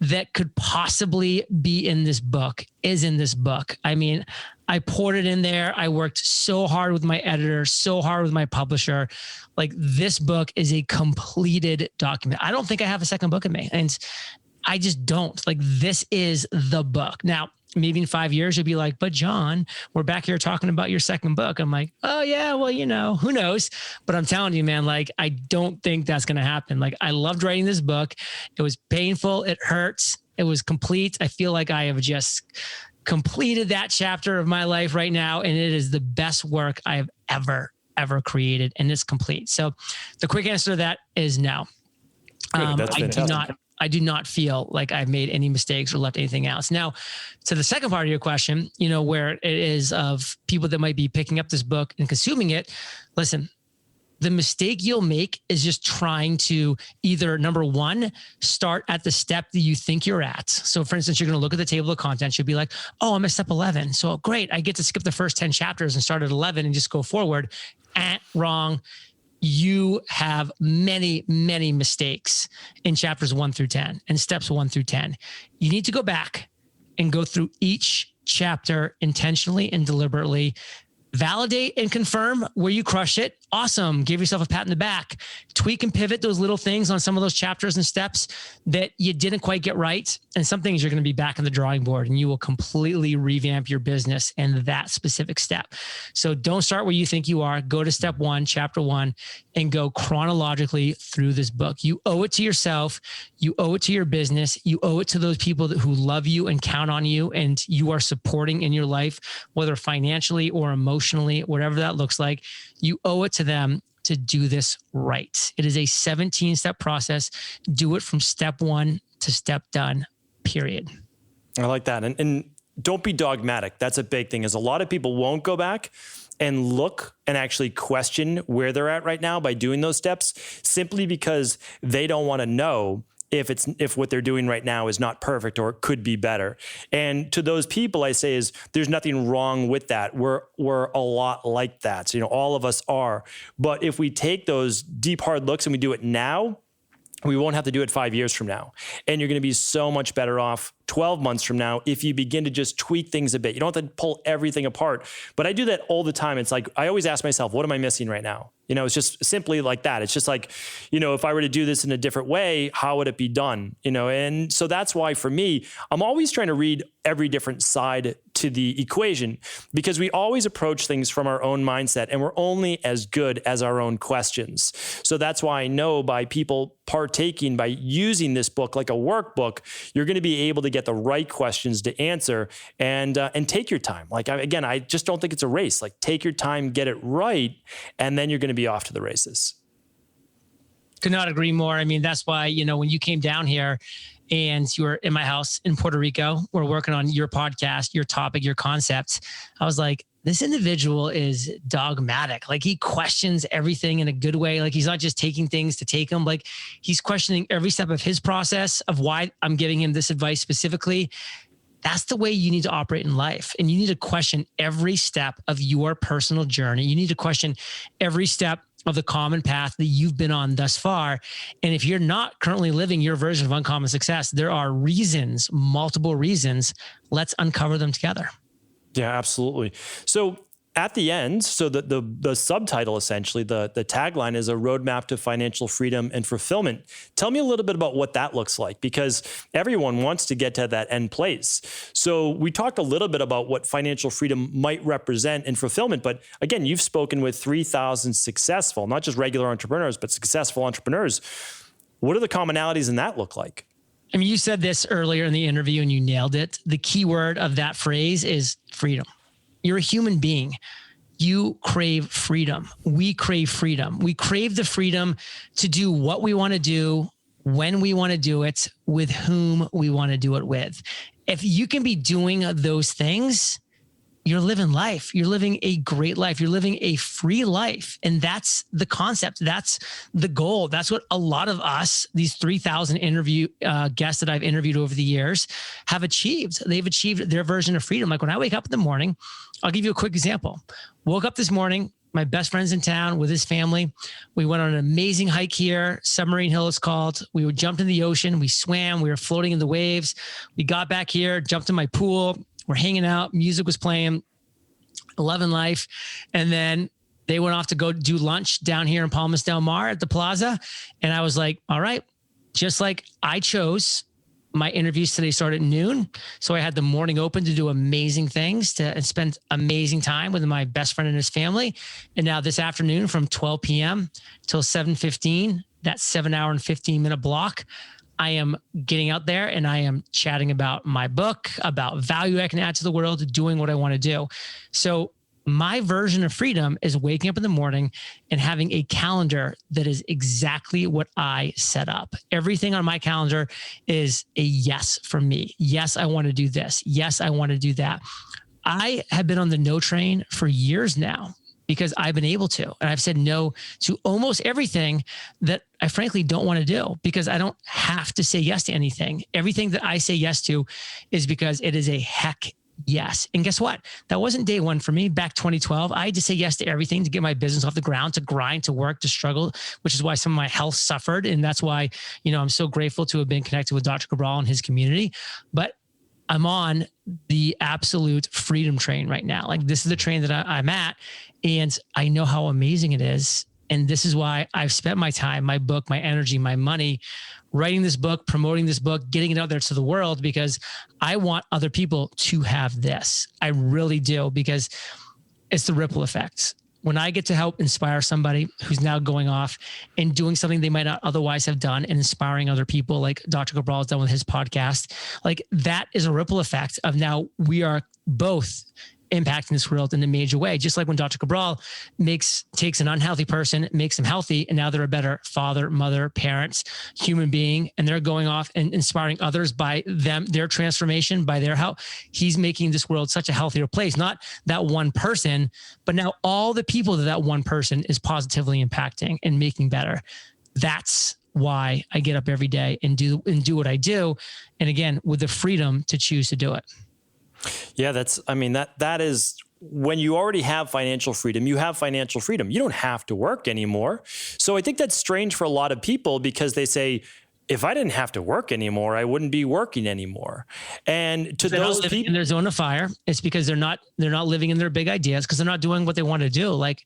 [SPEAKER 3] that could possibly be in this book is in this book. I mean, I poured it in there. I worked so hard with my editor, so hard with my publisher. Like, this book is a completed document. I don't think I have a second book in me. And I just don't. Like, this is the book. Now, maybe in 5 years, you'll be like, but John, we're back here talking about your second book. I'm like, oh yeah, well, who knows? But I'm telling you, man, like, I don't think that's going to happen. Like, I loved writing this book. It was painful. It hurts. It was complete. I feel like I have just completed that chapter of my life right now. And it is the best work I have ever created. And it's complete. So the quick answer to that is no.
[SPEAKER 1] That's fantastic.
[SPEAKER 3] I do not feel like I've made any mistakes or left anything else. Now, to the second part of your question, where it is of people that might be picking up this book and consuming it. Listen, the mistake you'll make is just trying to either, number one, start at the step that you think you're at. So for instance, you're going to look at the table of contents. You'll be like, oh, I'm at step 11. So great. I get to skip the first 10 chapters and start at 11 and just go forward. Wrong. You have many, many mistakes in chapters 1 through 10 and steps 1 through 10. You need to go back and go through each chapter intentionally and deliberately. Validate and confirm where you crush it. Awesome. Give yourself a pat in the back. Tweak and pivot those little things on some of those chapters and steps that you didn't quite get right. And some things you're going to be back on the drawing board, and you will completely revamp your business in that specific step. So don't start where you think you are. Go to step 1, chapter 1, and go chronologically through this book. You owe it to yourself. You owe it to your business. You owe it to those people who love you and count on you and you are supporting in your life, whether financially or emotionally, whatever that looks like. You owe it to them to do this right. It is a 17-step process. Do it from step 1 to step done, period.
[SPEAKER 1] I like that. And don't be dogmatic. That's a big thing, is a lot of people won't go back and look and actually question where they're at right now by doing those steps, simply because they don't want to know if what they're doing right now is not perfect or it could be better. And to those people, I say is there's nothing wrong with that. We're a lot like that. So, all of us are. But if we take those deep, hard looks and we do it now, We won't have to do it 5 years from now. And you're going to be so much better off 12 months from now if you begin to just tweak things a bit. You don't have to pull everything apart. But I do that all the time. It's like, I always ask myself, what am I missing right now? It's just simply like that. It's just like, if I were to do this in a different way, how would it be done? And so that's why for me, I'm always trying to read every different side to the equation, because we always approach things from our own mindset, and we're only as good as our own questions. So that's why I know by people partaking, by using this book like a workbook, you're going to be able to get the right questions to answer, and take your time. Like, again, I just don't think it's a race. Like, take your time, get it right, and then you're going to be off to the races.
[SPEAKER 3] Could not agree more. I mean, that's why, when you came down here and you were in my house in Puerto Rico, we're working on your podcast, your topic, your concepts. I was like, this individual is dogmatic. Like, he questions everything in a good way. Like, he's not just taking things to take them. Like, he's questioning every step of his process of why I'm giving him this advice specifically. That's the way you need to operate in life. And you need to question every step of your personal journey. You need to question every step of the common path that you've been on thus far. And if you're not currently living your version of uncommon success, there are reasons, multiple reasons. Let's uncover them together.
[SPEAKER 1] Yeah, absolutely. So at the end, so the subtitle, essentially, the tagline is a roadmap to financial freedom and fulfillment. Tell me a little bit about what that looks like, because everyone wants to get to that end place. So we talked a little bit about what financial freedom might represent and fulfillment. But again, you've spoken with 3,000 successful, not just regular entrepreneurs, but successful entrepreneurs. What do the commonalities in that look like?
[SPEAKER 3] I mean, you said this earlier in the interview and you nailed it. The key word of that phrase is freedom. You're a human being. You crave freedom. We crave freedom. We crave the freedom to do what we want to do, when we want to do it, with whom we want to do it with. If you can be doing those things, you're living life. You're living a great life. You're living a free life. And that's the concept. That's the goal. That's what a lot of us, these 3,000 interview guests that I've interviewed over the years, have achieved. They've achieved their version of freedom. Like, when I wake up in the morning, I'll give you a quick example. Woke up this morning, my best friend's in town with his family. We went on an amazing hike here. Submarine Hill it's called. We jumped in the ocean. We swam. We were floating in the waves. We got back here, jumped in my pool. We're hanging out. Music was playing. Loving life. And then they went off to go do lunch down here in Palmas del Mar at the plaza. And I was like, all right, just like I chose, my interviews today started at noon. So I had the morning open to do amazing things, to spend amazing time with my best friend and his family. And now this afternoon from 12 p.m. till 7:15, that 7-hour and 15-minute block, I am getting out there and I am chatting about my book, about value I can add to the world, doing what I want to do. So my version of freedom is waking up in the morning and having a calendar that is exactly what I set up. Everything on my calendar is a yes from me. Yes, I want to do this. Yes, I want to do that. I have been on the no train for years now, because I've been able to. And I've said no to almost everything that I frankly don't want to do, because I don't have to say yes to anything. Everything that I say yes to is because it is a heck yes. And guess what? That wasn't day one for me. Back 2012, I had to say yes to everything to get my business off the ground, to grind, to work, to struggle, which is why some of my health suffered. And that's why, I'm so grateful to have been connected with Dr. Cabral and his community. But I'm on the absolute freedom train right now. Like, this is the train that I'm at, and I know how amazing it is. And this is why I've spent my time, my book, my energy, my money, writing this book, promoting this book, getting it out there to the world, because I want other people to have this. I really do, because it's the ripple effects. When I get to help inspire somebody who's now going off and doing something they might not otherwise have done, and inspiring other people like Dr. Cabral has done with his podcast, like, that is a ripple effect of now we are both impacting this world in a major way. Just like when Dr. Cabral takes an unhealthy person, makes them healthy, and now they're a better father, mother, parents, human being, and they're going off and inspiring others by their transformation, by their help. He's making this world such a healthier place. Not that one person, but now all the people that one person is positively impacting and making better. That's why I get up every day and do what I do. And again, with the freedom to choose to do it.
[SPEAKER 1] Yeah, that is when you already have financial freedom, you have financial freedom. You don't have to work anymore. So I think that's strange for a lot of people because they say, if I didn't have to work anymore, I wouldn't be working anymore. And to those people
[SPEAKER 3] in their zone of fire, it's because they're not living in their big ideas because they're not doing what they want to do. Like,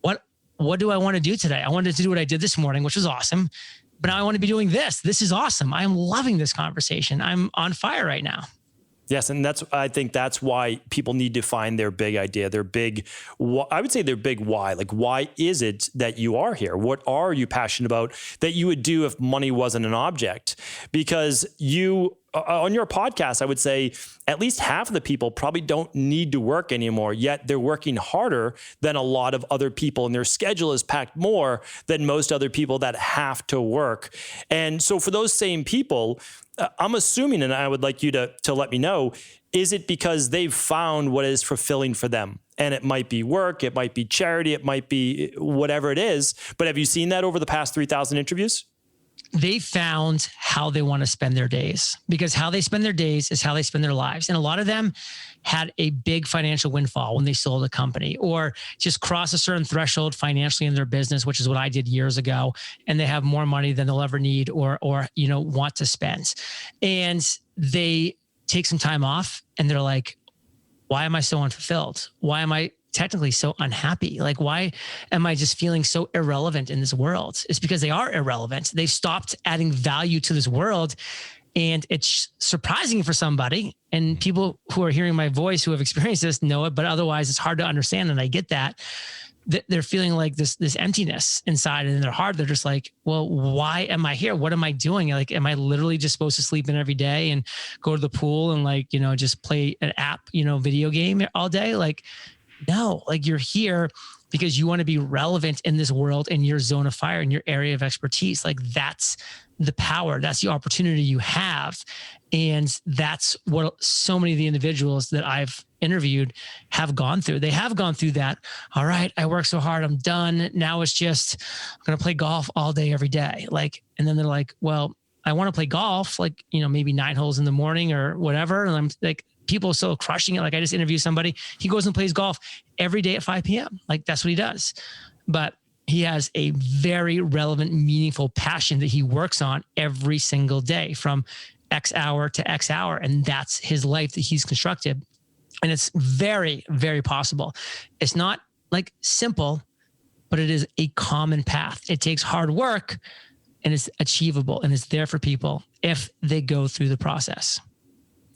[SPEAKER 3] what do I want to do today? I wanted to do what I did this morning, which was awesome. But now I want to be doing this. This is awesome. I'm loving this conversation. I'm on fire right now.
[SPEAKER 1] Yes. And I think that's why people need to find their big idea, their big, I would say their big why. Like, why is it that you are here? What are you passionate about that you would do if money wasn't an object? Because on your podcast, I would say at least half of the people probably don't need to work anymore, yet they're working harder than a lot of other people, and their schedule is packed more than most other people that have to work. And so for those same people, I'm assuming, and I would like you to let me know, is it because they've found what is fulfilling for them? And it might be work, it might be charity, it might be whatever it is. But have you seen that over the past 3,000 interviews?
[SPEAKER 3] They found how they want to spend their days, because how they spend their days is how they spend their lives. And a lot of them had a big financial windfall when they sold a company or just crossed a certain threshold financially in their business, which is what I did years ago. And they have more money than they'll ever need or want to spend. And they take some time off and they're like, why am I so unfulfilled? Why am I technically so unhappy? Like, why am I just feeling so irrelevant in this world? It's because they are irrelevant. They've stopped adding value to this world. And it's surprising for somebody, and people who are hearing my voice who have experienced this know it, but otherwise it's hard to understand. And I get that they're feeling like this emptiness inside, and in their heart, they're just like, well, why am I here? What am I doing? Like, am I literally just supposed to sleep in every day and go to the pool and just play an app, video game all day? Like, no, like, you're here because you want to be relevant in this world, in your zone of fire, in your area of expertise. Like, that's the power. That's the opportunity you have. And that's what so many of the individuals that I've interviewed have gone through. They have gone through that. All right, I worked so hard, I'm done. Now it's just, I'm going to play golf all day, every day. Like, and then they're like, well, I want to play golf, like, maybe 9 holes in the morning or whatever. And I'm like, people are still crushing it. Like, I just interviewed somebody. He goes and plays golf every day at 5 p.m. Like, that's what he does. But he has a very relevant, meaningful passion that he works on every single day from X hour to X hour. And that's his life that he's constructed. And it's very, very possible. It's not like simple, but it is a common path. It takes hard work, and it's achievable, and it's there for people if they go through the process.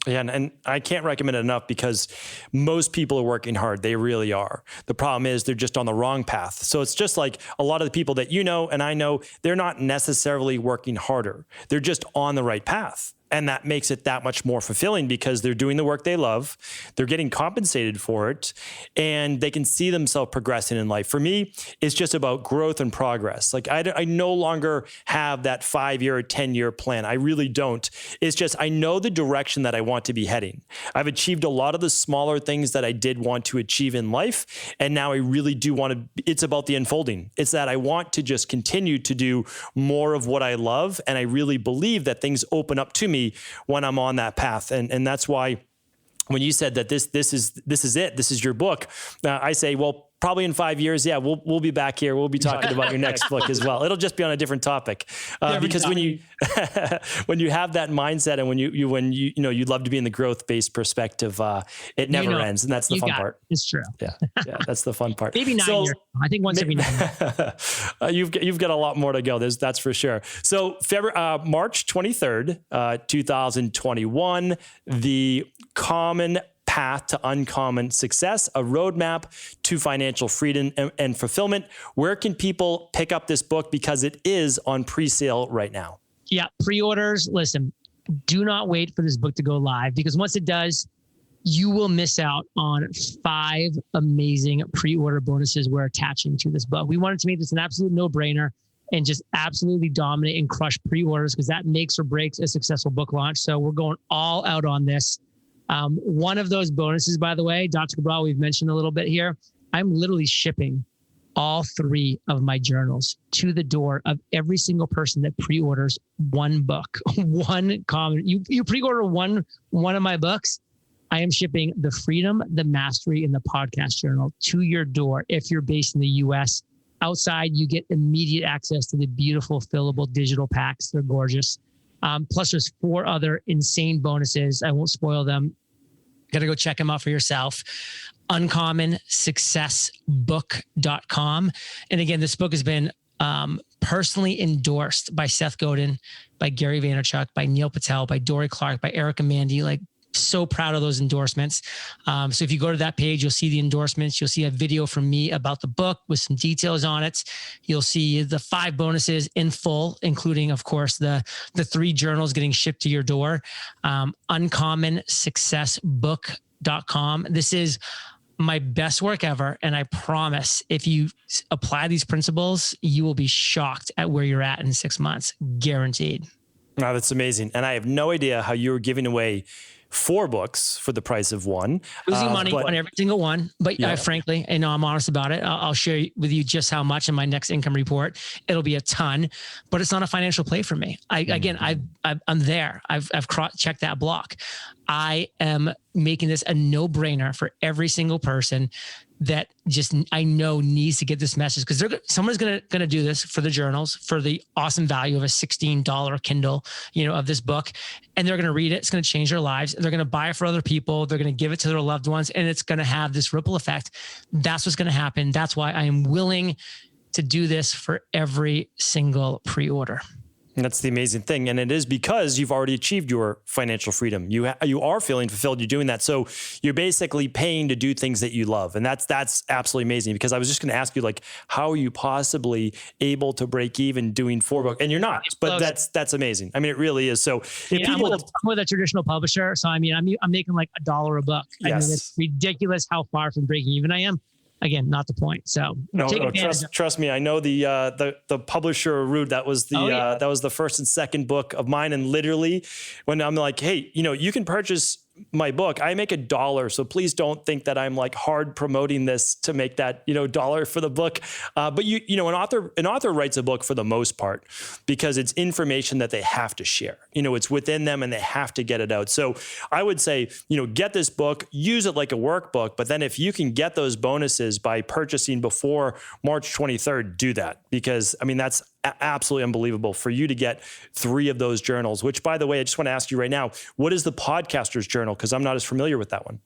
[SPEAKER 1] Yeah, and I can't recommend it enough because most people are working hard. They really are. The problem is they're just on the wrong path. So it's just like a lot of the people that you know and I know, they're not necessarily working harder. They're just on the right path. And that makes it that much more fulfilling because they're doing the work they love, they're getting compensated for it, and they can see themselves progressing in life. For me, it's just about growth and progress. Like, I no longer have that 5-year or 10-year plan. I really don't. It's just, I know the direction that I want to be heading. I've achieved a lot of the smaller things that I did want to achieve in life. And now I really do want to, it's about the unfolding. It's that I want to just continue to do more of what I love. And I really believe that things open up to me when I'm on that path. And that's why when you said that this is it, this is your book, I say, well, probably in 5 years, yeah, we'll be back here. We'll be talking about your next book as well. It'll just be on a different topic because when you when you have that mindset and when you love to be in the growth-based perspective, it never ends, and that's the fun part.
[SPEAKER 3] It's true.
[SPEAKER 1] Yeah, that's the fun part.
[SPEAKER 3] Maybe 9 years. I think once every 9 years.
[SPEAKER 1] You've got a lot more to go. That's for sure. So March 23rd, 2021, the common path to uncommon success, a roadmap to financial freedom and fulfillment. Where can people pick up this book? Because it is on pre-sale right now.
[SPEAKER 3] Yeah, pre-orders. Listen, do not wait for this book to go live, because once it does, you will miss out on 5 amazing pre-order bonuses we're attaching to this book. We wanted to make this an absolute no-brainer and just absolutely dominate and crush pre-orders, because that makes or breaks a successful book launch. So we're going all out on this. One of those bonuses, by the way, Dr. Cabral, we've mentioned a little bit here. I'm literally shipping all 3 of my journals to the door of every single person that pre-orders one book, one comment. You pre-order one of my books, I am shipping the freedom, the mastery, and the podcast journal to your door if you're based in the US. Outside, you get immediate access to the beautiful fillable digital packs. They're gorgeous. Plus, there's 4 other insane bonuses. I won't spoil them. Got to go check them out for yourself. UncommonSuccessBook.com. And again, this book has been personally endorsed by Seth Godin, by Gary Vaynerchuk, by Neil Patel, by Dory Clark, by Erica Mandy. Like, so proud of those endorsements. So if you go to that page, you'll see the endorsements. You'll see a video from me about the book with some details on it. You'll see the 5 bonuses in full, including, of course, the 3 journals getting shipped to your door. UncommonSuccessBook.com. This is my best work ever. And I promise if you apply these principles, you will be shocked at where you're at in 6 months. Guaranteed.
[SPEAKER 1] Wow, that's amazing. And I have no idea how you were giving away 4 books for the price of 1.
[SPEAKER 3] Losing money on every single one. But frankly, and I'm honest about it. I'll share with you just how much in my next income report. It'll be a ton, but it's not a financial play for me. I'm there. I've checked that block. I am making this a no-brainer for every single person that just I know needs to get this message, because someone's gonna do this for the journals, for the awesome value of a $16 Kindle, of this book, and they're gonna read it. It's gonna change their lives. They're gonna buy it for other people. They're gonna give it to their loved ones, and it's gonna have this ripple effect. That's what's gonna happen. That's why I am willing to do this for every single pre-order.
[SPEAKER 1] And that's the amazing thing. And it is because you've already achieved your financial freedom. You are feeling fulfilled. You're doing that. So you're basically paying to do things that you love. And that's absolutely amazing, because I was just going to ask you, like, how are you possibly able to break even doing 4 books? And you're not, but that's amazing. I mean, it really is. So
[SPEAKER 3] I'm with a traditional publisher. So, I'm making like $1 a book.
[SPEAKER 1] Yes.
[SPEAKER 3] I mean, it's ridiculous how far from breaking even I am. Again, not the point. So
[SPEAKER 1] trust me. I know the publisher route. That was the first and second book of mine. And literally, when I'm like, hey, you can purchase my book, I make $1. So please don't think that I'm like hard promoting this to make that, $1 for the book. But an author writes a book for the most part because it's information that they have to share. It's within them and they have to get it out. So I would say, get this book, use it like a workbook. But then if you can get those bonuses by purchasing before March 23rd, do that, because that's absolutely unbelievable for you to get 3 of those journals, which, by the way, I just want to ask you right now, what is the podcaster's journal? Because I'm not as familiar with that one.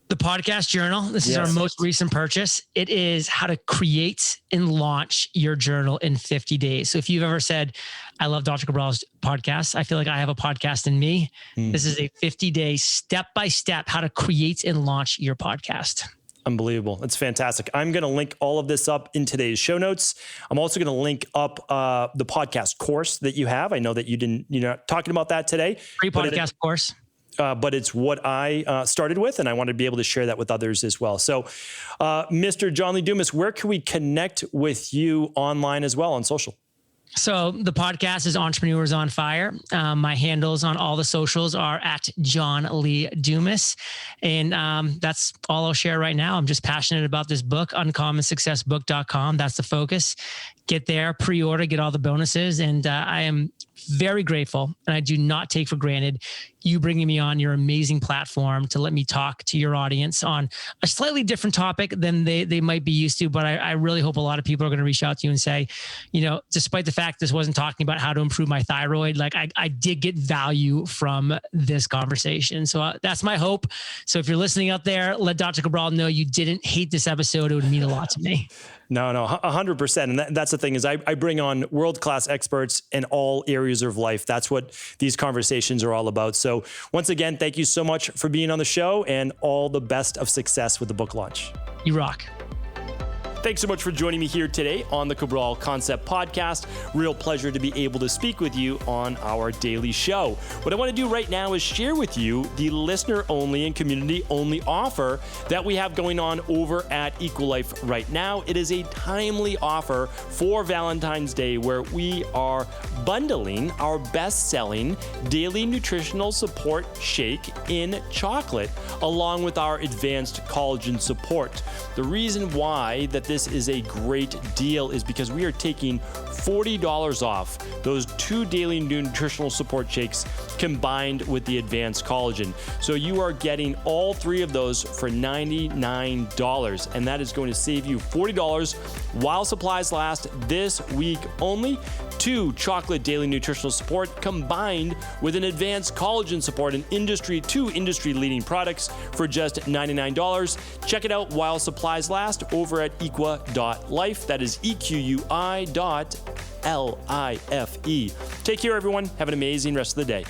[SPEAKER 3] The podcast journal. This is our most recent purchase. It is how to create and launch your journal in 50 days. So if you've ever said, I love Dr. Cabral's podcast, I feel like I have a podcast in me. This is a 50-day step-by-step how to create and launch your podcast.
[SPEAKER 1] Unbelievable. That's fantastic. I'm going to link all of this up in today's show notes. I'm also going to link up the podcast course that you have. I know that you're not talking about that today.
[SPEAKER 3] Free podcast course.
[SPEAKER 1] But it's what I started with, and I want to be able to share that with others as well. So, Mr. John Lee Dumas, where can we connect with you online as well on social?
[SPEAKER 3] So the podcast is Entrepreneurs on Fire. My handles on all the socials are at John Lee Dumas. And that's all I'll share right now. I'm just passionate about this book, UncommonSuccessBook.com. That's the focus. Get there, pre-order, get all the bonuses. And I am very grateful, and I do not take for granted you bringing me on your amazing platform to let me talk to your audience on a slightly different topic than they might be used to. But I really hope a lot of people are going to reach out to you and say, despite the fact this wasn't talking about how to improve my thyroid, like I did get value from this conversation. So that's my hope. So if you're listening out there, let Dr. Cabral know you didn't hate this episode. It would mean a lot to me.
[SPEAKER 1] No, 100%. And that's the thing is I bring on world-class experts in all areas of life. That's what these conversations are all about. So once again, thank you so much for being on the show, and all the best of success with the book launch.
[SPEAKER 3] You rock.
[SPEAKER 1] Thanks so much for joining me here today on the Cabral Concept Podcast. Real pleasure to be able to speak with you on our daily show. What I want to do right now is share with you the listener-only and community-only offer that we have going on over at Equalife right now. It is a timely offer for Valentine's Day where we are bundling our best-selling daily nutritional support shake in chocolate along with our advanced collagen support. The reason why that this is a great deal is because we are taking $40 off those 2 daily nutritional support shakes combined with the advanced collagen. So you are getting all 3 of those for $99, and that is going to save you $40 while supplies last this week only. 2 chocolate daily nutritional support combined with an advanced collagen support and 2 industry-leading products for just $99. Check it out while supplies last over at equa.life. That is EQUI.LIFE. Take care, everyone. Have an amazing rest of the day.